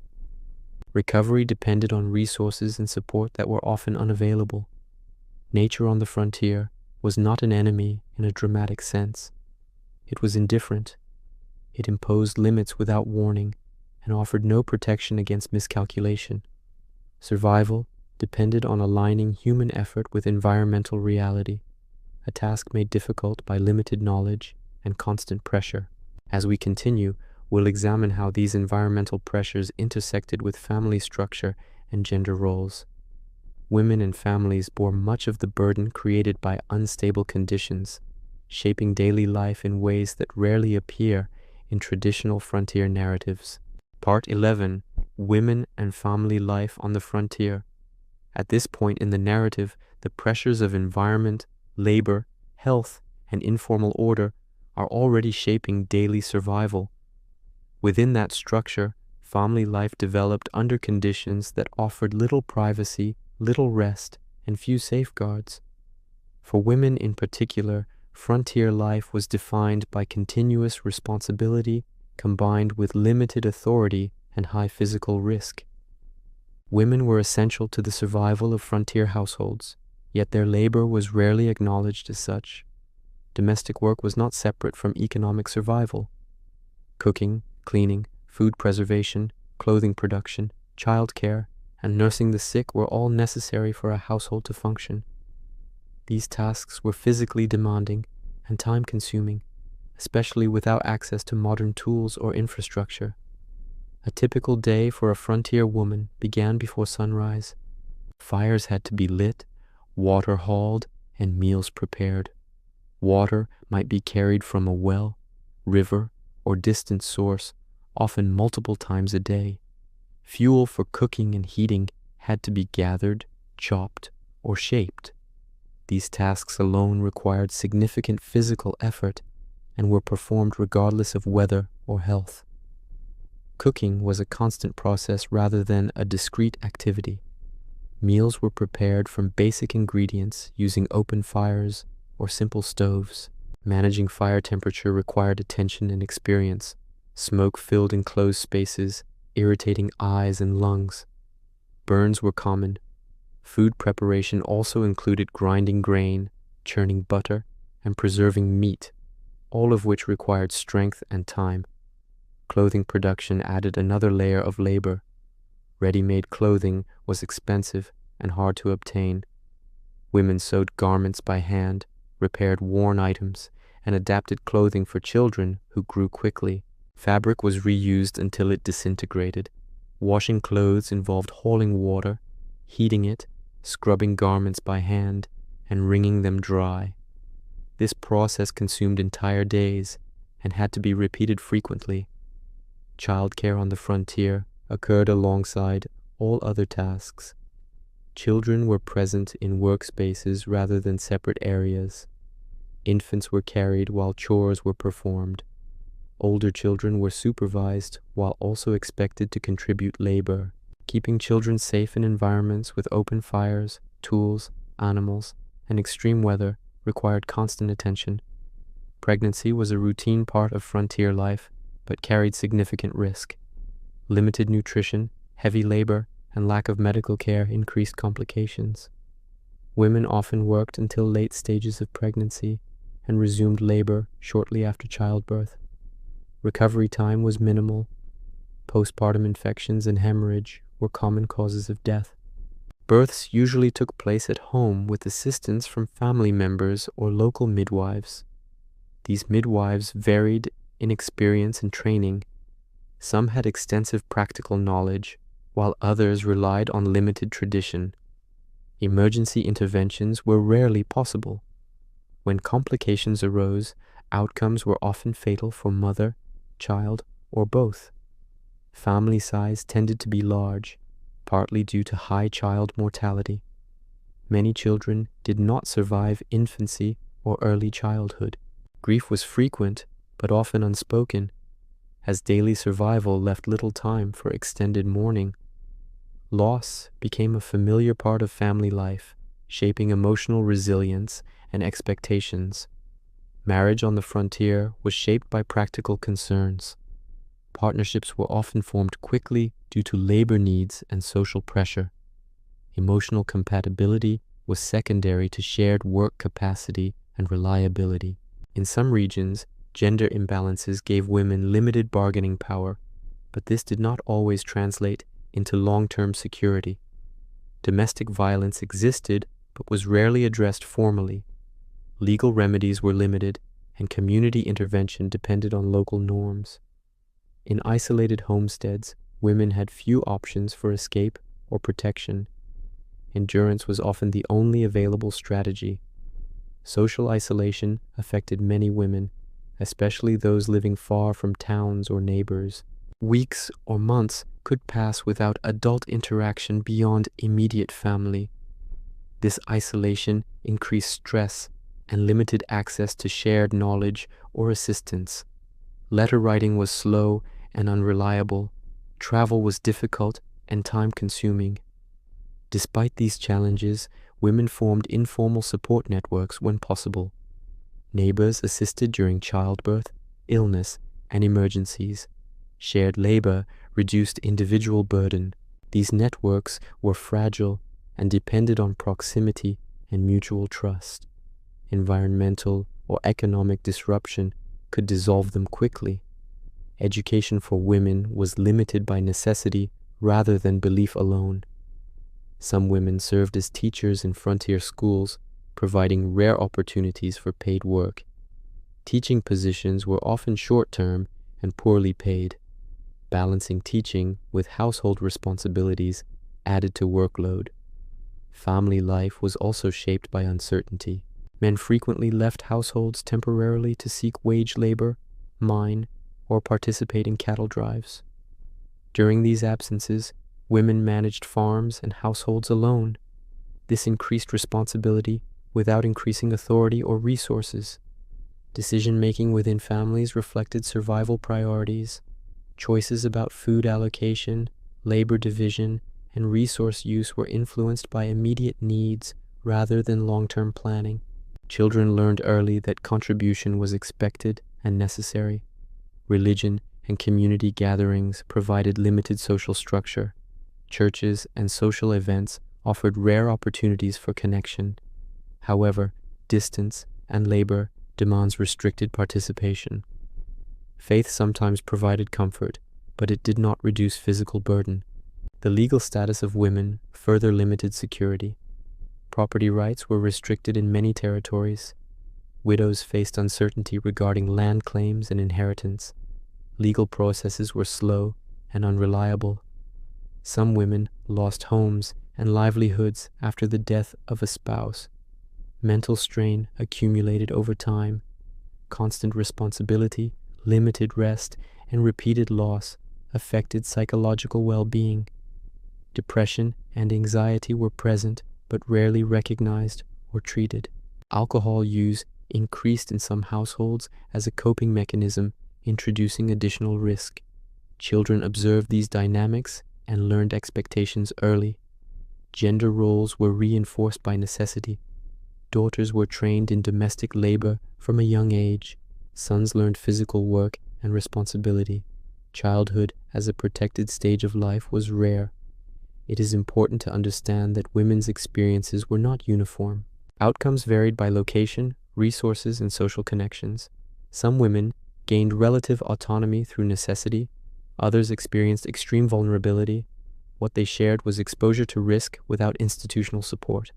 Recovery depended on resources and support that were often unavailable. Nature on the frontier was not an enemy in a dramatic sense. It was indifferent. It imposed limits without warning and offered no protection against miscalculation. Survival depended on aligning human effort with environmental reality, a task made difficult by limited knowledge and constant pressure. As we continue, we'll examine how these environmental pressures intersected with family structure and gender roles. Women and families bore much of the burden created by unstable conditions, shaping daily life in ways that rarely appear in traditional frontier narratives. Part 11: Women and Family Life on the Frontier. At this point in the narrative, the pressures of environment, labor, health, and informal order are already shaping daily survival. Within that structure, family life developed under conditions that offered little privacy, little rest, and few safeguards. For women in particular, frontier life was defined by continuous responsibility combined with limited authority and high physical risk. Women were essential to the survival of frontier households, yet their labor was rarely acknowledged as such. Domestic work was not separate from economic survival. Cooking, cleaning, food preservation, clothing production, childcare, and nursing the sick were all necessary for a household to function. These tasks were physically demanding and time-consuming, especially without access to modern tools or infrastructure. A typical day for a frontier woman began before sunrise. Fires had to be lit, water hauled, and meals prepared. Water might be carried from a well, river, or distant source, often multiple times a day. Fuel for cooking and heating had to be gathered, chopped, or shaped. These tasks alone required significant physical effort and were performed regardless of weather or health. Cooking was a constant process rather than a discrete activity. Meals were prepared from basic ingredients using open fires or simple stoves. Managing fire temperature required attention and experience. Smoke filled enclosed spaces, irritating eyes and lungs. Burns were common. Food preparation also included grinding grain, churning butter, and preserving meat, all of which required strength and time. Clothing production added another layer of labor. Ready-made clothing was expensive and hard to obtain. Women sewed garments by hand, repaired worn items, and adapted clothing for children who grew quickly. Fabric was reused until it disintegrated. Washing clothes involved hauling water, heating it, scrubbing garments by hand, and wringing them dry. This process consumed entire days and had to be repeated frequently. Childcare on the frontier occurred alongside all other tasks. Children were present in workspaces rather than separate areas. Infants were carried while chores were performed. Older children were supervised while also expected to contribute labor. Keeping children safe in environments with open fires, tools, animals, and extreme weather required constant attention. Pregnancy was a routine part of frontier life, but carried significant risk. Limited nutrition, heavy labor, and lack of medical care increased complications. Women often worked until late stages of pregnancy and resumed labor shortly after childbirth. Recovery time was minimal. Postpartum infections and hemorrhage were common causes of death. Births usually took place at home with assistance from family members or local midwives. These midwives varied in experience and training. Some had extensive practical knowledge, while others relied on limited tradition. Emergency interventions were rarely possible. When complications arose, outcomes were often fatal for mother, child, or both. Family size tended to be large, partly due to high child mortality. Many children did not survive infancy or early childhood. Grief was frequent, but often unspoken, as daily survival left little time for extended mourning. Loss became a familiar part of family life, shaping emotional resilience and expectations. Marriage on the frontier was shaped by practical concerns. Partnerships were often formed quickly due to labor needs and social pressure. Emotional compatibility was secondary to shared work capacity and reliability. In some regions, gender imbalances gave women limited bargaining power, but this did not always translate into long-term security. Domestic violence existed, but was rarely addressed formally. Legal remedies were limited, and community intervention depended on local norms. In isolated homesteads, women had few options for escape or protection. Endurance was often the only available strategy. Social isolation affected many women, especially those living far from towns or neighbors. Weeks or months could pass without adult interaction beyond immediate family. This isolation increased stress and limited access to shared knowledge or assistance. Letter writing was slow and unreliable. Travel was difficult and time-consuming. Despite these challenges, women formed informal support networks when possible. Neighbors assisted during childbirth, illness, and emergencies. Shared labor reduced individual burden. These networks were fragile and depended on proximity and mutual trust. Environmental or economic disruption could dissolve them quickly. Education for women was limited by necessity rather than belief alone. Some women served as teachers in frontier schools, providing rare opportunities for paid work. Teaching positions were often short-term and poorly paid. Balancing teaching with household responsibilities added to workload. Family life was also shaped by uncertainty. Men frequently left households temporarily to seek wage labor, mine, or participate in cattle drives. During these absences, women managed farms and households alone. This increased responsibility without increasing authority or resources. Decision-making within families reflected survival priorities. Choices about food allocation, labor division, and resource use were influenced by immediate needs rather than long-term planning. Children learned early that contribution was expected and necessary. Religion and community gatherings provided limited social structure. Churches and social events offered rare opportunities for connection. However, distance and labor demands restricted participation. Faith sometimes provided comfort, but it did not reduce physical burden. The legal status of women further limited security. Property rights were restricted in many territories. Widows faced uncertainty regarding land claims and inheritance. Legal processes were slow and unreliable. Some women lost homes and livelihoods after the death of a spouse. Mental strain accumulated over time. Constant responsibility, limited rest, and repeated loss affected psychological well-being. Depression and anxiety were present but rarely recognized or treated. Alcohol use increased in some households as a coping mechanism, introducing additional risk. Children observed these dynamics and learned expectations early. Gender roles were reinforced by necessity. Daughters were trained in domestic labor from a young age. Sons learned physical work and responsibility. Childhood as a protected stage of life was rare. It is important to understand that women's experiences were not uniform. Outcomes varied by location, resources, and social connections. Some women gained relative autonomy through necessity. Others experienced extreme vulnerability. What they shared was exposure to risk without institutional support.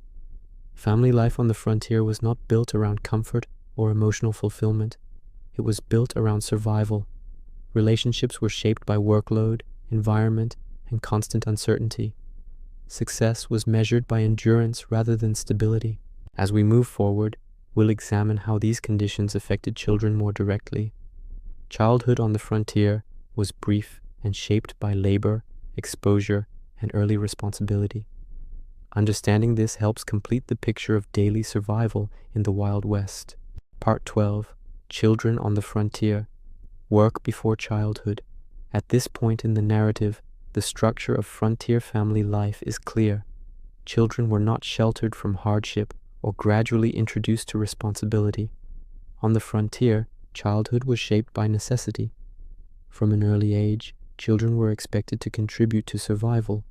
Family life on the frontier was not built around comfort or emotional fulfillment. It was built around survival. Relationships were shaped by workload, environment, and constant uncertainty. Success was measured by endurance rather than stability. As we move forward, we'll examine how these conditions affected children more directly. Childhood on the frontier was brief and shaped by labor, exposure, and early responsibility. Understanding this helps complete the picture of daily survival in the Wild West. Part 12. Children on the Frontier. Work before childhood. At this point in the narrative, The structure of frontier family life is clear. Children were not sheltered from hardship or gradually introduced to responsibility. On the frontier, childhood was shaped by necessity. From an early age, children were expected to contribute to survival,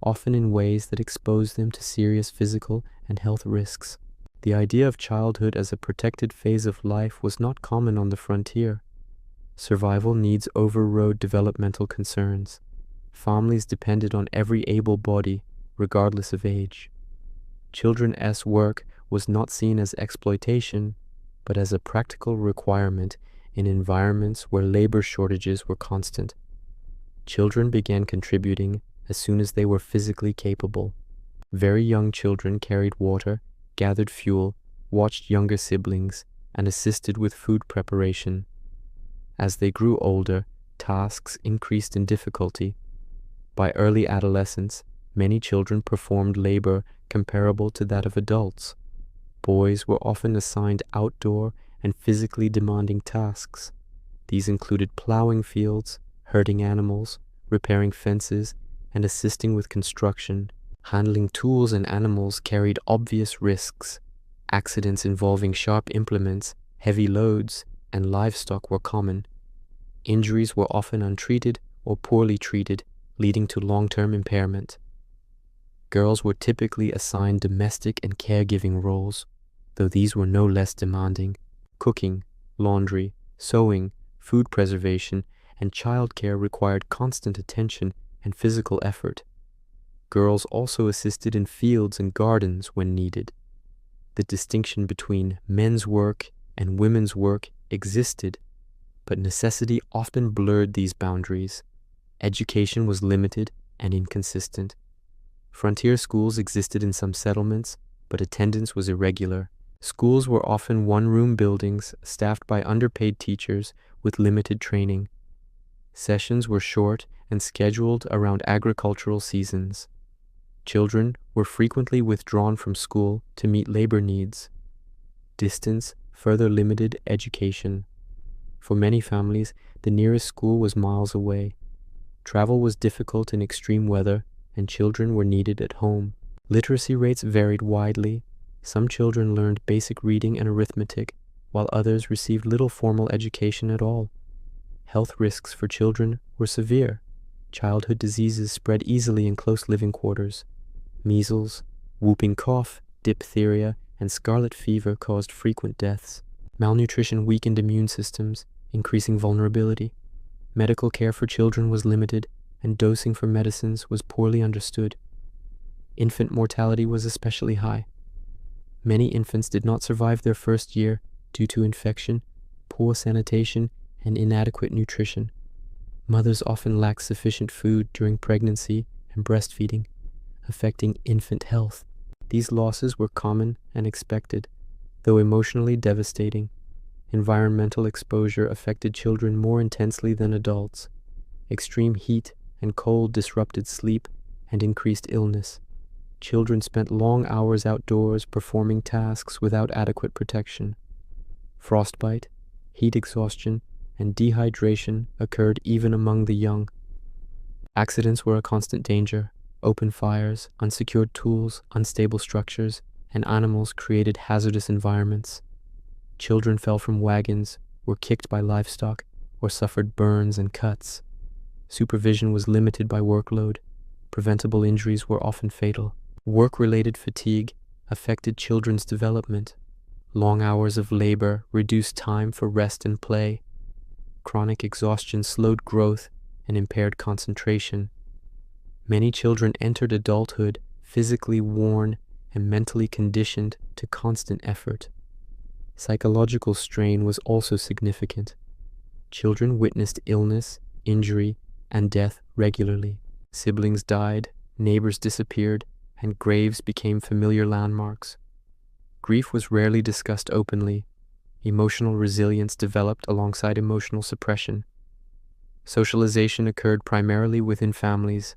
often in ways that exposed them to serious physical and health risks. The idea of childhood as a protected phase of life was not common on the frontier. Survival needs overrode developmental concerns. Families depended on every able body, regardless of age. Children's work was not seen as exploitation, but as a practical requirement in environments where labor shortages were constant. Children began contributing as soon as they were physically capable. Very young children carried water, gathered fuel, watched younger siblings, and assisted with food preparation. As they grew older, tasks increased in difficulty. By early adolescence, many children performed labor comparable to that of adults. Boys were often assigned outdoor and physically demanding tasks. These included plowing fields, herding animals, repairing fences, and assisting with construction. Handling tools and animals carried obvious risks. Accidents involving sharp implements, heavy loads, and livestock were common. Injuries were often untreated or poorly treated, leading to long-term impairment. Girls were typically assigned domestic and caregiving roles, though these were no less demanding. Cooking, laundry, sewing, food preservation, and childcare required constant attention and physical effort. Girls also assisted in fields and gardens when needed. The distinction between men's work and women's work existed, but necessity often blurred these boundaries. Education was limited and inconsistent. Frontier schools existed in some settlements, but attendance was irregular. Schools were often one-room buildings staffed by underpaid teachers with limited training. Sessions were short and scheduled around agricultural seasons. Children were frequently withdrawn from school to meet labor needs. Distance further limited education. For many families, the nearest school was miles away. Travel was difficult in extreme weather, and children were needed at home. Literacy rates varied widely. Some children learned basic reading and arithmetic, while others received little formal education at all. Health risks for children were severe. Childhood diseases spread easily in close living quarters. Measles, whooping cough, diphtheria, and scarlet fever caused frequent deaths. Malnutrition weakened immune systems, increasing vulnerability. Medical care for children was limited, and dosing for medicines was poorly understood. Infant mortality was especially high. Many infants did not survive their first year due to infection, poor sanitation, and inadequate nutrition. Mothers often lacked sufficient food during pregnancy and breastfeeding, affecting infant health. These losses were common and expected, though emotionally devastating. Environmental exposure affected children more intensely than adults. Extreme heat and cold disrupted sleep and increased illness. Children spent long hours outdoors performing tasks without adequate protection. Frostbite, heat exhaustion, and dehydration occurred even among the young. Accidents were a constant danger. Open fires, unsecured tools, unstable structures, and animals created hazardous environments. Children fell from wagons, were kicked by livestock, or suffered burns and cuts. Supervision was limited by workload. Preventable injuries were often fatal. Work-related fatigue affected children's development. Long hours of labor reduced time for rest and play. Chronic exhaustion slowed growth and impaired concentration. Many children entered adulthood physically worn and mentally conditioned to constant effort. Psychological strain was also significant. Children witnessed illness, injury, and death regularly. Siblings died, neighbors disappeared, and graves became familiar landmarks. Grief was rarely discussed openly. Emotional resilience developed alongside emotional suppression. Socialization occurred primarily within families.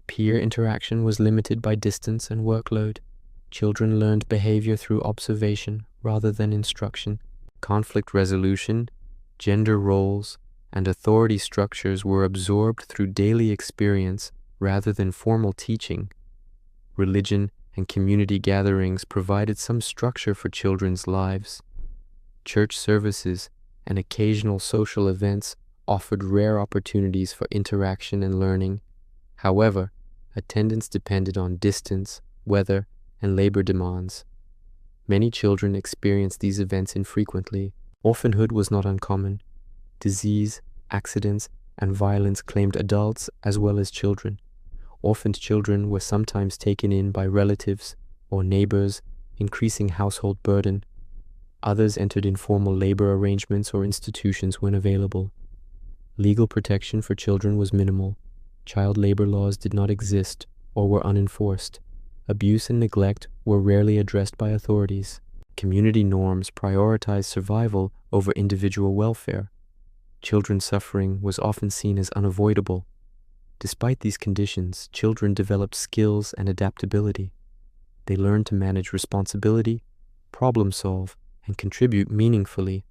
Peer interaction was limited by distance and workload. Children learned behavior through observation rather than instruction. Conflict resolution, gender roles, and authority structures were absorbed through daily experience rather than formal teaching. Religion and community gatherings provided some structure for children's lives. Church services and occasional social events offered rare opportunities for interaction and learning. However, attendance depended on distance, weather, and labor demands. Many children experienced these events infrequently. Orphanhood was not uncommon. Disease, accidents, and violence claimed adults as well as children. Orphaned children were sometimes taken in by relatives or neighbors, increasing household burden. Others entered informal labor arrangements or institutions when available. Legal protection for children was minimal. Child labor laws did not exist or were unenforced. Abuse and neglect were rarely addressed by authorities. Community norms prioritized survival over individual welfare. Children's suffering was often seen as unavoidable. Despite these conditions, children developed skills and adaptability. They learned to manage responsibility, problem solve, and contribute meaningfully.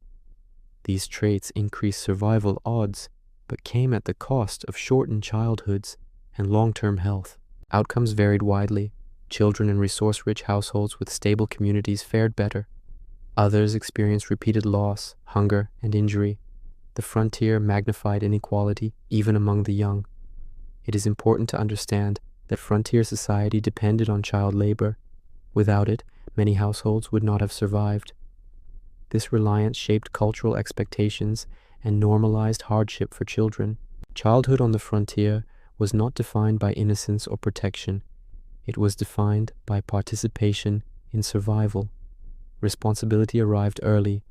These traits increased survival odds, but came at the cost of shortened childhoods and long-term health. Outcomes varied widely. Children in resource-rich households with stable communities fared better. Others experienced repeated loss, hunger, and injury. The frontier magnified inequality even among the young. It is important to understand that frontier society depended on child labor. Without it, many households would not have survived. This reliance shaped cultural expectations and normalized hardship for children. Childhood on the frontier was not defined by innocence or protection. It was defined by participation in survival. Responsibility arrived early,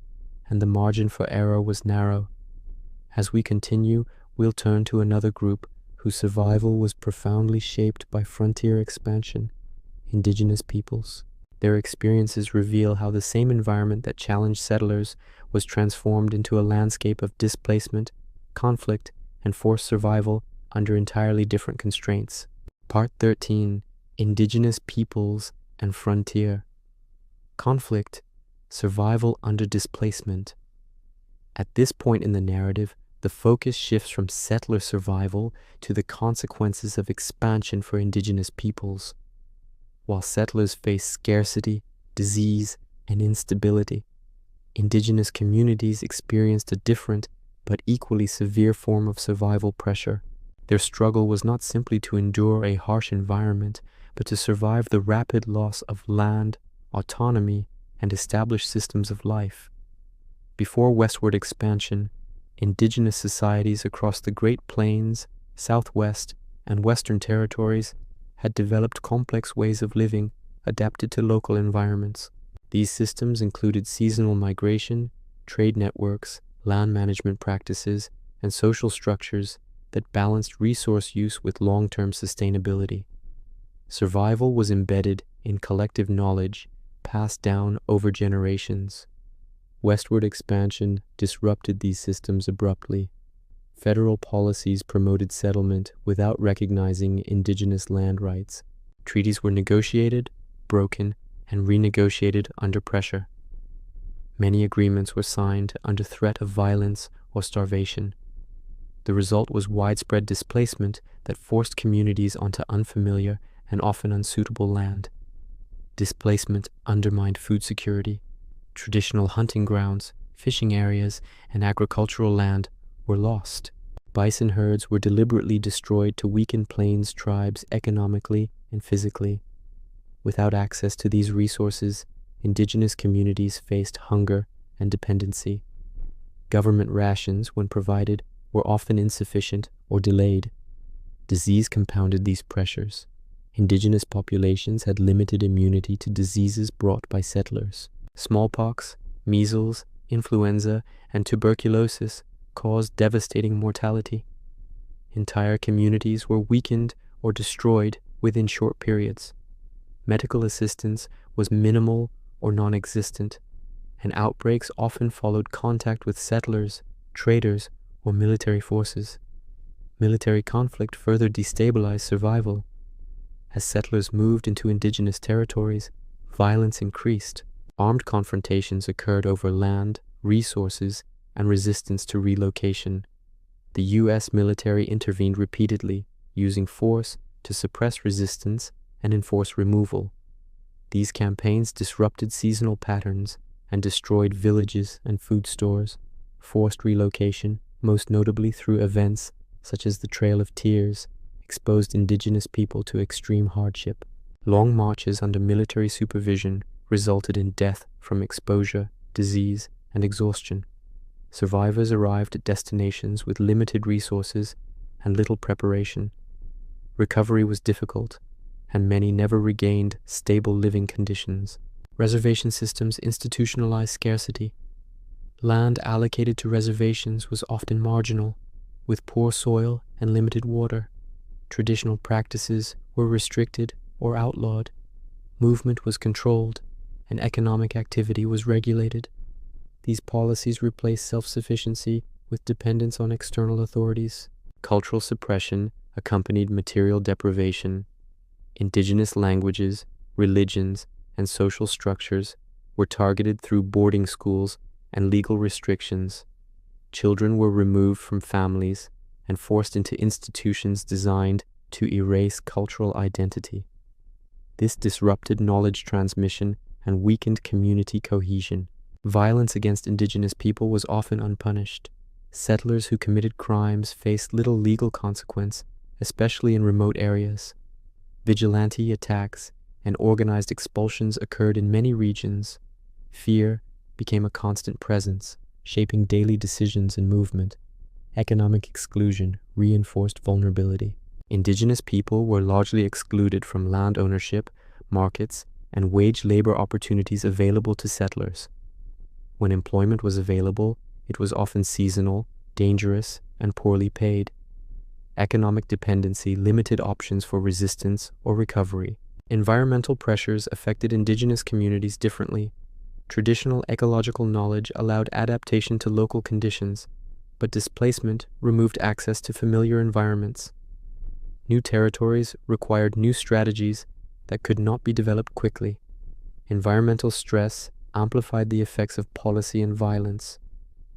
and the margin for error was narrow. As we continue, we'll turn to another group whose survival was profoundly shaped by frontier expansion: indigenous peoples. Their experiences reveal how the same environment that challenged settlers was transformed into a landscape of displacement, conflict, and forced survival under entirely different constraints. Part 13: Indigenous Peoples and Frontier. Conflict, survival under displacement. At this point in the narrative, the focus shifts from settler survival to the consequences of expansion for indigenous peoples. While settlers faced scarcity, disease, and instability, indigenous communities experienced a different but equally severe form of survival pressure. Their struggle was not simply to endure a harsh environment, but to survive the rapid loss of land, autonomy, and established systems of life. Before westward expansion, indigenous societies across the Great Plains, Southwest, and Western territories had developed complex ways of living adapted to local environments. These systems included seasonal migration, trade networks, land management practices, and social structures that balanced resource use with long-term sustainability. Survival was embedded in collective knowledge passed down over generations. Westward expansion disrupted these systems abruptly. Federal policies promoted settlement without recognizing indigenous land rights. Treaties were negotiated, broken, and renegotiated under pressure. Many agreements were signed under threat of violence or starvation. The result was widespread displacement that forced communities onto unfamiliar and often unsuitable land. Displacement undermined food security. Traditional hunting grounds, fishing areas, and agricultural land were lost. Bison herds were deliberately destroyed to weaken plains tribes economically and physically. Without access to these resources, indigenous communities faced hunger and dependency. Government rations, when provided, were often insufficient or delayed. Disease compounded these pressures. Indigenous populations had limited immunity to diseases brought by settlers. Smallpox, measles, influenza, and tuberculosis caused devastating mortality. Entire communities were weakened or destroyed within short periods. Medical assistance was minimal or non-existent, and outbreaks often followed contact with settlers, traders, or military forces. Military conflict further destabilized survival. As settlers moved into indigenous territories, violence increased. Armed confrontations occurred over land, resources, and resistance to relocation. The U.S. military intervened repeatedly, using force to suppress resistance and enforce removal. These campaigns disrupted seasonal patterns and destroyed villages and food stores, forced relocation, most notably through events such as the Trail of Tears, exposed indigenous people to extreme hardship. Long marches under military supervision resulted in death from exposure, disease, and exhaustion. Survivors arrived at destinations with limited resources and little preparation. Recovery was difficult, and many never regained stable living conditions. Reservation systems institutionalized scarcity. Land allocated to reservations was often marginal, with poor soil and limited water. Traditional practices were restricted or outlawed. Movement was controlled, and economic activity was regulated. These policies replaced self-sufficiency with dependence on external authorities. Cultural suppression accompanied material deprivation. Indigenous languages, religions, and social structures were targeted through boarding schools and legal restrictions. Children were removed from families and forced into institutions designed to erase cultural identity. This disrupted knowledge transmission and weakened community cohesion. Violence against indigenous people was often unpunished. Settlers who committed crimes faced little legal consequence, especially in remote areas. Vigilante attacks and organized expulsions occurred in many regions. Fear became a constant presence, shaping daily decisions and movement. Economic exclusion reinforced vulnerability. Indigenous people were largely excluded from land ownership, markets, and wage labor opportunities available to settlers. When employment was available, it was often seasonal, dangerous, and poorly paid. Economic dependency limited options for resistance or recovery. Environmental pressures affected indigenous communities differently. Traditional ecological knowledge allowed adaptation to local conditions, but displacement removed access to familiar environments. New territories required new strategies that could not be developed quickly. Environmental stress amplified the effects of policy and violence.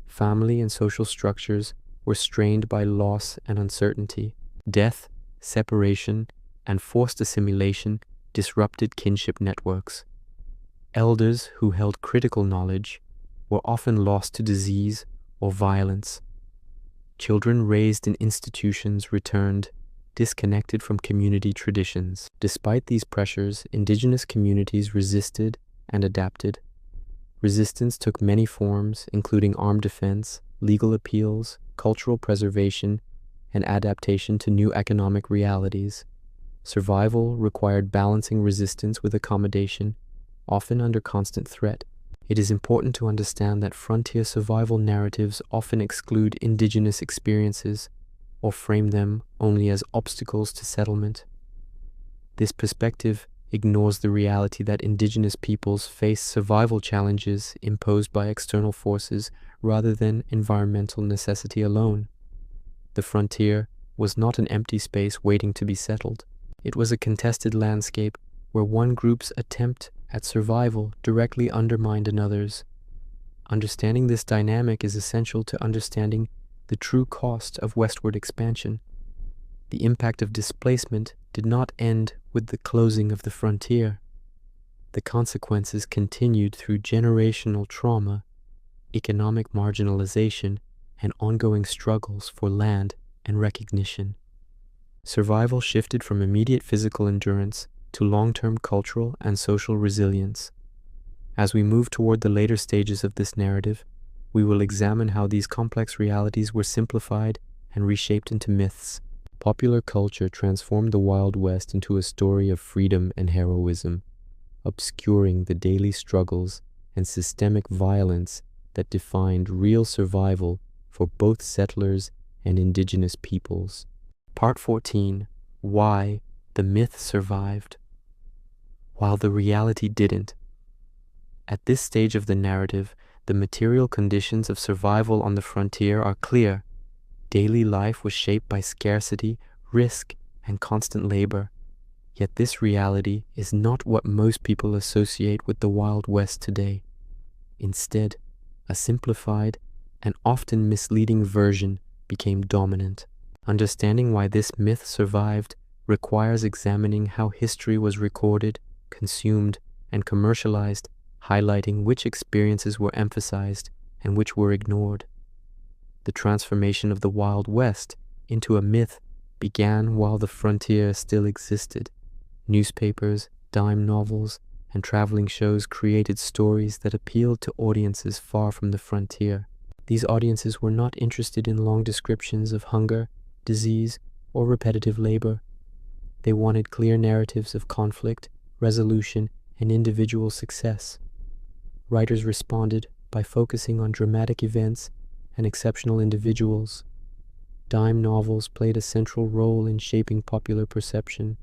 Family and social structures were strained by loss and uncertainty. Death, separation, and forced assimilation disrupted kinship networks. Elders who held critical knowledge were often lost to disease or violence. Children raised in institutions returned disconnected from community traditions. Despite these pressures, indigenous communities resisted and adapted. Resistance took many forms, including armed defense, legal appeals, cultural preservation, and adaptation to new economic realities. Survival required balancing resistance with accommodation, often under constant threat. It is important to understand that frontier survival narratives often exclude indigenous experiences or frame them only as obstacles to settlement. This perspective ignores the reality that indigenous peoples face survival challenges imposed by external forces rather than environmental necessity alone. The frontier was not an empty space waiting to be settled. It was a contested landscape where one group's attempt at survival directly undermined another's. Understanding this dynamic is essential to understanding the true cost of westward expansion. The impact of displacement did not end with the closing of the frontier. The consequences continued through generational trauma, economic marginalization, and ongoing struggles for land and recognition. Survival shifted from immediate physical endurance to long-term cultural and social resilience. As we move toward the later stages of this narrative, we will examine how these complex realities were simplified and reshaped into myths. Popular culture transformed the Wild West into a story of freedom and heroism, obscuring the daily struggles and systemic violence that defined real survival for both settlers and indigenous peoples. Part 14. Why the myth survived, while the reality didn't. At this stage of the narrative, the material conditions of survival on the frontier are clear. Daily life was shaped by scarcity, risk, and constant labor. Yet this reality is not what most people associate with the Wild West today. Instead, a simplified and often misleading version became dominant. Understanding why this myth survived requires examining how history was recorded, consumed, and commercialized, highlighting which experiences were emphasized and which were ignored. The transformation of the Wild West into a myth began while the frontier still existed. Newspapers, dime novels, and traveling shows created stories that appealed to audiences far from the frontier. These audiences were not interested in long descriptions of hunger, disease, or repetitive labor. They wanted clear narratives of conflict, resolution, and individual success. Writers responded by focusing on dramatic events and exceptional individuals. Dime novels played a central role in shaping popular perception.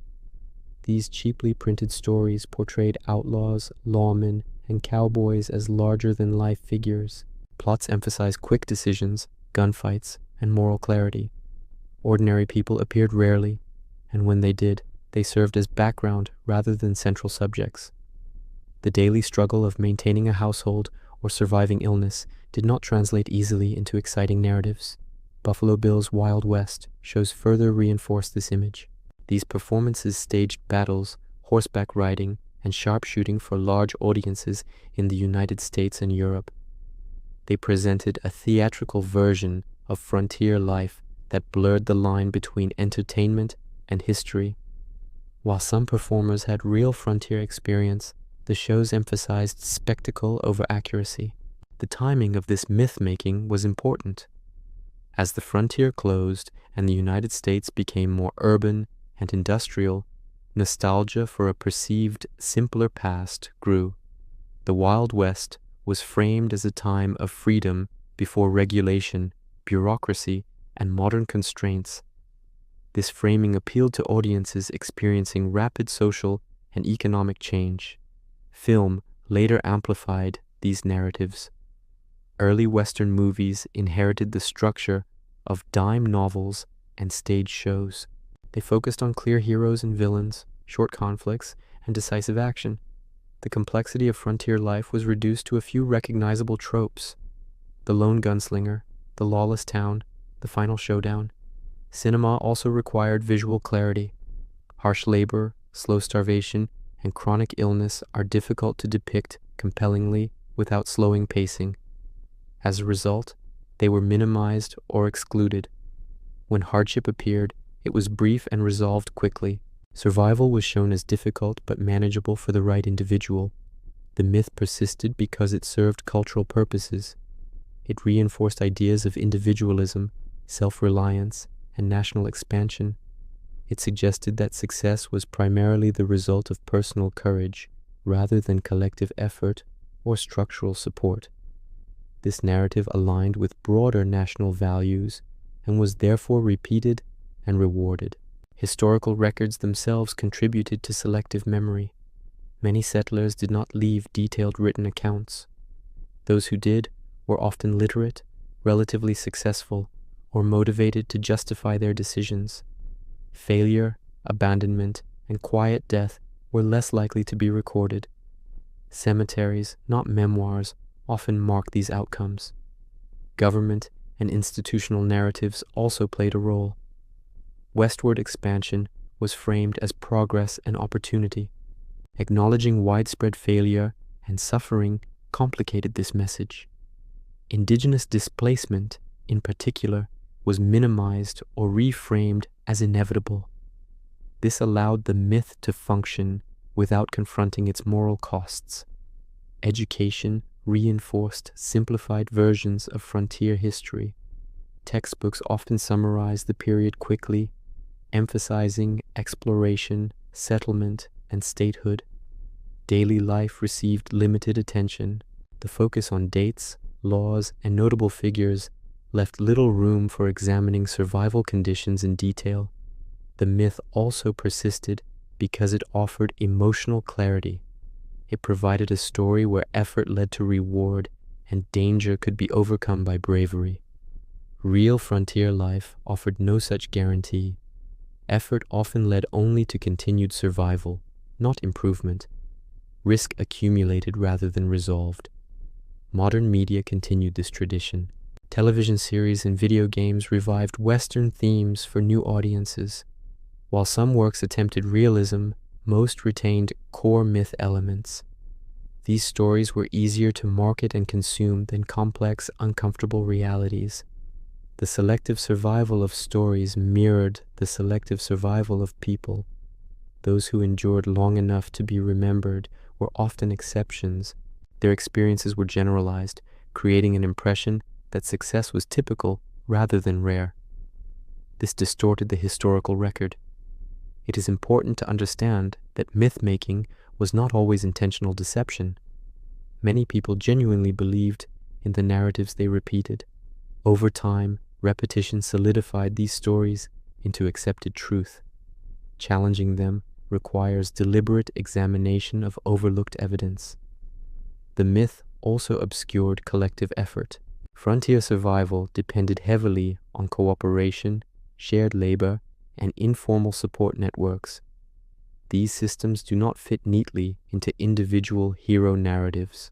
These cheaply printed stories portrayed outlaws, lawmen, and cowboys as larger-than-life figures. Plots emphasized quick decisions, gunfights, and moral clarity. Ordinary people appeared rarely, and when they did, they served as background rather than central subjects. The daily struggle of maintaining a household or surviving illness did not translate easily into exciting narratives. Buffalo Bill's Wild West shows further reinforced this image. These performances staged battles, horseback riding, and sharpshooting for large audiences in the United States and Europe. They presented a theatrical version of frontier life that blurred the line between entertainment and history. While some performers had real frontier experience, the shows emphasized spectacle over accuracy. The timing of this myth-making was important. As the frontier closed and the United States became more urban and industrial, nostalgia for a perceived simpler past grew. The Wild West was framed as a time of freedom before regulation, bureaucracy, and modern constraints. This framing appealed to audiences experiencing rapid social and economic change. Film later amplified these narratives. Early Western movies inherited the structure of dime novels and stage shows. They focused on clear heroes and villains, short conflicts, and decisive action. The complexity of frontier life was reduced to a few recognizable tropes: the lone gunslinger, the lawless town, the final showdown. Cinema also required visual clarity. Harsh labor, slow starvation, and chronic illness are difficult to depict compellingly without slowing pacing. As a result, they were minimized or excluded. When hardship appeared, it was brief and resolved quickly. Survival was shown as difficult but manageable for the right individual. The myth persisted because it served cultural purposes. It reinforced ideas of individualism, self-reliance, and national expansion. It suggested that success was primarily the result of personal courage rather than collective effort or structural support. This narrative aligned with broader national values and was therefore repeated and rewarded. Historical records themselves contributed to selective memory. Many settlers did not leave detailed written accounts. Those who did were often literate, relatively successful, or motivated to justify their decisions. Failure, abandonment, and quiet death were less likely to be recorded. Cemeteries, not memoirs, often mark these outcomes. Government and institutional narratives also played a role. Westward expansion was framed as progress and opportunity. Acknowledging widespread failure and suffering complicated this message. Indigenous displacement, in particular, was minimized or reframed as inevitable. This allowed the myth to function without confronting its moral costs. Education reinforced simplified versions of frontier history. Textbooks often summarize the period quickly, emphasizing exploration, settlement, and statehood. Daily life received limited attention. The focus on dates, laws, and notable figures left little room for examining survival conditions in detail. The myth also persisted because it offered emotional clarity. It provided a story where effort led to reward and danger could be overcome by bravery. Real frontier life offered no such guarantee. Effort often led only to continued survival, not improvement. Risk accumulated rather than resolved. Modern media continued this tradition. Television series and video games revived Western themes for new audiences. While some works attempted realism, most retained core myth elements. These stories were easier to market and consume than complex, uncomfortable realities. The selective survival of stories mirrored the selective survival of people. Those who endured long enough to be remembered were often exceptions. Their experiences were generalized, creating an impression that success was typical rather than rare. This distorted the historical record. It is important to understand that myth-making was not always intentional deception. Many people genuinely believed in the narratives they repeated. Over time, repetition solidified these stories into accepted truth. Challenging them requires deliberate examination of overlooked evidence. The myth also obscured collective effort. Frontier survival depended heavily on cooperation, shared labor, and informal support networks. These systems do not fit neatly into individual hero narratives.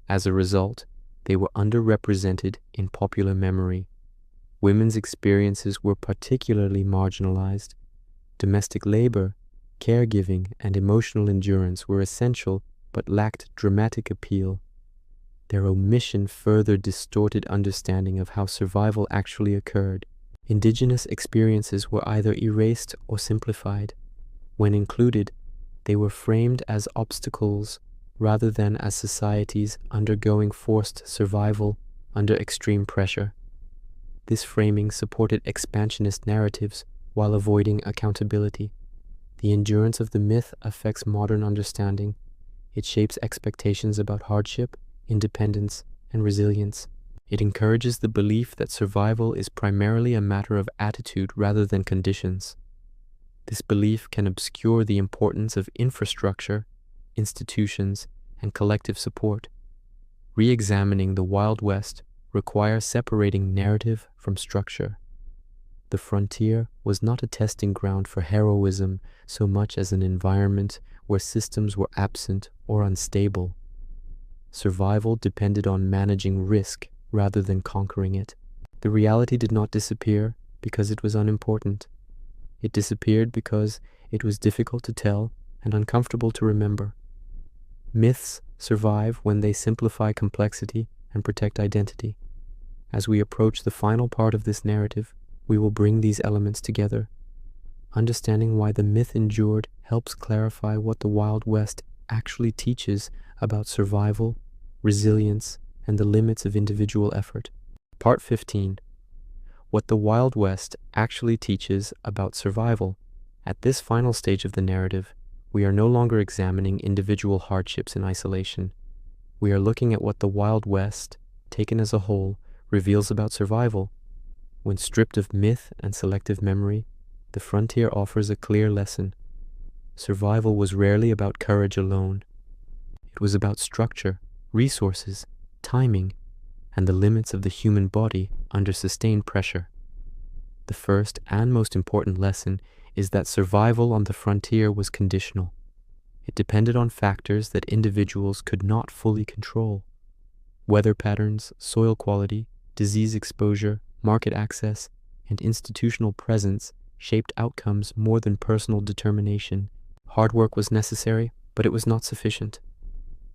As a result, they were underrepresented in popular memory. Women's experiences were particularly marginalized. Domestic labor, caregiving, and emotional endurance were essential but lacked dramatic appeal. Their omission further distorted understanding of how survival actually occurred. Indigenous experiences were either erased or simplified. When included, they were framed as obstacles rather than as societies undergoing forced survival under extreme pressure. This framing supported expansionist narratives while avoiding accountability. The endurance of the myth affects modern understanding. It shapes expectations about hardship, independence, and resilience. It encourages the belief that survival is primarily a matter of attitude rather than conditions. This belief can obscure the importance of infrastructure, institutions, and collective support. Re-examining the Wild West requires separating narrative from structure. The frontier was not a testing ground for heroism so much as an environment where systems were absent or unstable. Survival depended on managing risk rather than conquering it. The reality did not disappear because it was unimportant. It disappeared because it was difficult to tell and uncomfortable to remember. Myths survive when they simplify complexity and protect identity. As we approach the final part of this narrative, we will bring these elements together. Understanding why the myth endured helps clarify what the Wild West actually teaches about survival, resilience, and the limits of individual effort. Part 15. What the Wild West actually teaches about survival. At this final stage of the narrative, we are no longer examining individual hardships in isolation. We are looking at what the Wild West, taken as a whole, reveals about survival. When stripped of myth and selective memory, the frontier offers a clear lesson. Survival was rarely about courage alone. It was about structure, resources, timing, and the limits of the human body under sustained pressure. The first and most important lesson is that survival on the frontier was conditional. It depended on factors that individuals could not fully control. Weather patterns, soil quality, disease exposure, market access, and institutional presence shaped outcomes more than personal determination. Hard work was necessary, but it was not sufficient.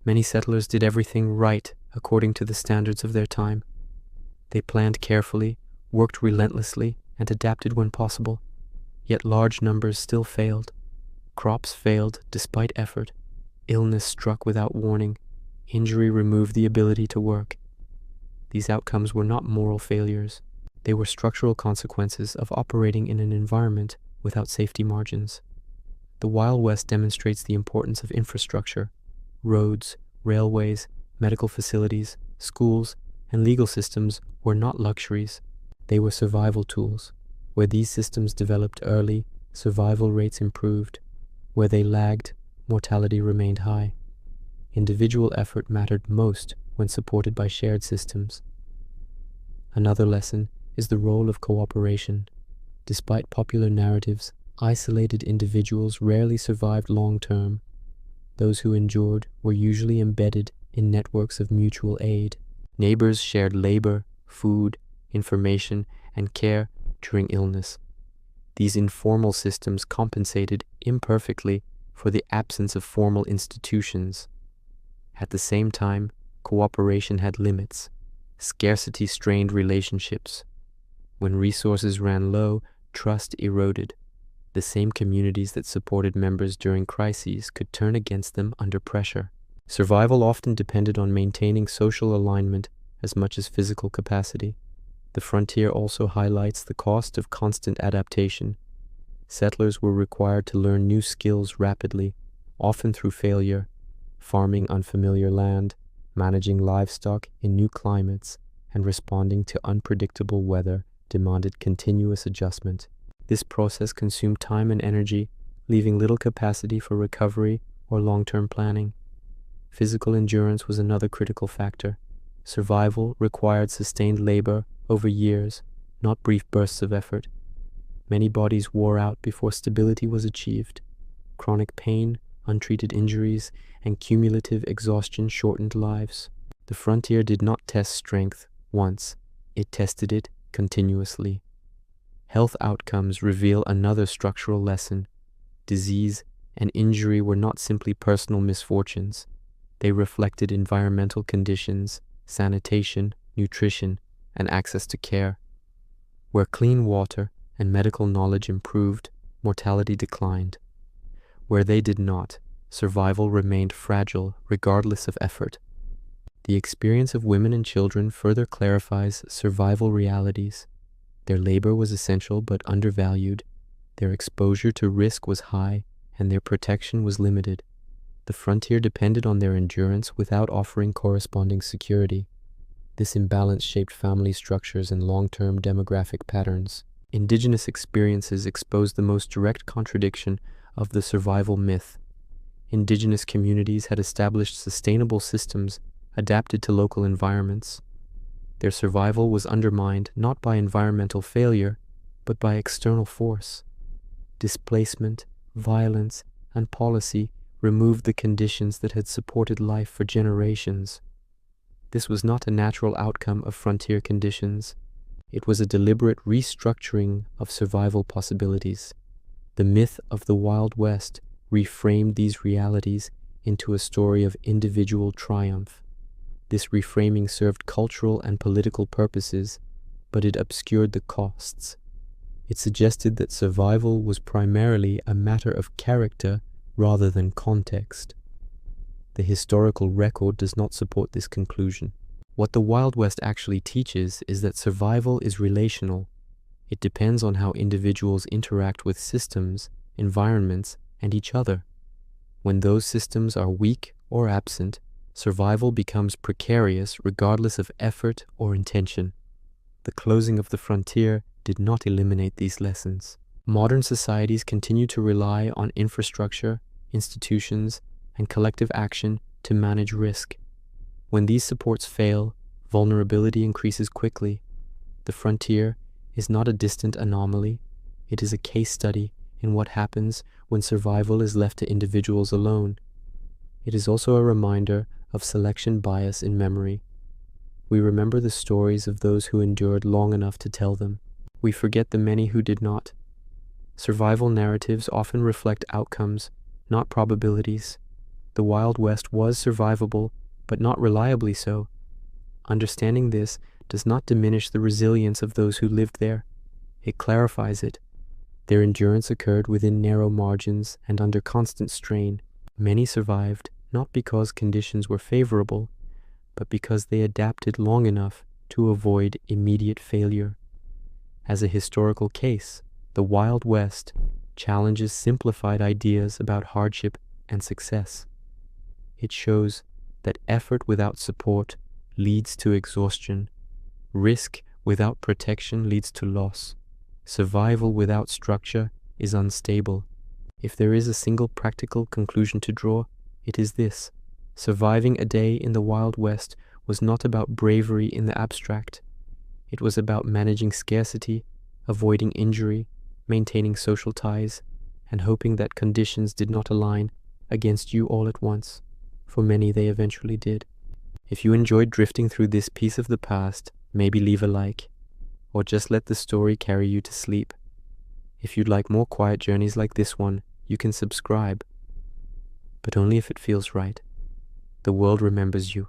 Many settlers did everything right according to the standards of their time. They planned carefully, worked relentlessly, and adapted when possible. Yet large numbers still failed. Crops failed despite effort. Illness struck without warning. Injury removed the ability to work. These outcomes were not moral failures. They were structural consequences of operating in an environment without safety margins. The Wild West demonstrates the importance of infrastructure. Roads, railways, medical facilities, schools, and legal systems were not luxuries. They were survival tools. Where these systems developed early, survival rates improved. Where they lagged, mortality remained high. Individual effort mattered most when supported by shared systems. Another lesson is the role of cooperation. Despite popular narratives, isolated individuals rarely survived long-term. Those who endured were usually embedded in networks of mutual aid. Neighbors shared labor, food, information, and care during illness. These informal systems compensated imperfectly for the absence of formal institutions. At the same time, cooperation had limits. Scarcity strained relationships. When resources ran low, trust eroded. The same communities that supported members during crises could turn against them under pressure. Survival often depended on maintaining social alignment as much as physical capacity. The frontier also highlights the cost of constant adaptation. Settlers were required to learn new skills rapidly, often through failure, farming unfamiliar land, managing livestock in new climates, and responding to unpredictable weather demanded continuous adjustment. This process consumed time and energy, leaving little capacity for recovery or long-term planning. Physical endurance was another critical factor. Survival required sustained labor over years, not brief bursts of effort. Many bodies wore out before stability was achieved. Chronic pain, untreated injuries, and cumulative exhaustion shortened lives. The frontier did not test strength once, it tested it continuously. Health outcomes reveal another structural lesson. Disease and injury were not simply personal misfortunes. They reflected environmental conditions, sanitation, nutrition, and access to care. Where clean water and medical knowledge improved, mortality declined. Where they did not, survival remained fragile regardless of effort. The experience of women and children further clarifies survival realities. Their labor was essential but undervalued. Their exposure to risk was high, and their protection was limited. The frontier depended on their endurance without offering corresponding security. This imbalance shaped family structures and long-term demographic patterns. Indigenous experiences exposed the most direct contradiction of the survival myth. Indigenous communities had established sustainable systems adapted to local environments. Their survival was undermined not by environmental failure, but by external force. Displacement, violence, and policy removed the conditions that had supported life for generations. This was not a natural outcome of frontier conditions. It was a deliberate restructuring of survival possibilities. The myth of the Wild West reframed these realities into a story of individual triumph. This reframing served cultural and political purposes, but it obscured the costs. It suggested that survival was primarily a matter of character rather than context. The historical record does not support this conclusion. What the Wild West actually teaches is that survival is relational. It depends on how individuals interact with systems, environments, and each other. When those systems are weak or absent, survival becomes precarious regardless of effort or intention. The closing of the frontier did not eliminate these lessons. Modern societies continue to rely on infrastructure, institutions, and collective action to manage risk. When these supports fail, vulnerability increases quickly. The frontier is not a distant anomaly. It is a case study in what happens when survival is left to individuals alone. It is also a reminder of selection bias in memory. We remember the stories of those who endured long enough to tell them. We forget the many who did not. Survival narratives often reflect outcomes, not probabilities. The Wild West was survivable, but not reliably so. Understanding this does not diminish the resilience of those who lived there. It clarifies it. Their endurance occurred within narrow margins and under constant strain. Many survived, not because conditions were favorable, but because they adapted long enough to avoid immediate failure. As a historical case, the Wild West challenges simplified ideas about hardship and success. It shows that effort without support leads to exhaustion. Risk without protection leads to loss. Survival without structure is unstable. If there is a single practical conclusion to draw, it is this: surviving a day in the Wild West was not about bravery in the abstract. It was about managing scarcity, avoiding injury, maintaining social ties, and hoping that conditions did not align against you all at once. For many, they eventually did. If you enjoyed drifting through this piece of the past, maybe leave a like, or just let the story carry you to sleep. If you'd like more quiet journeys like this one, you can subscribe, but only if it feels right. The world remembers you.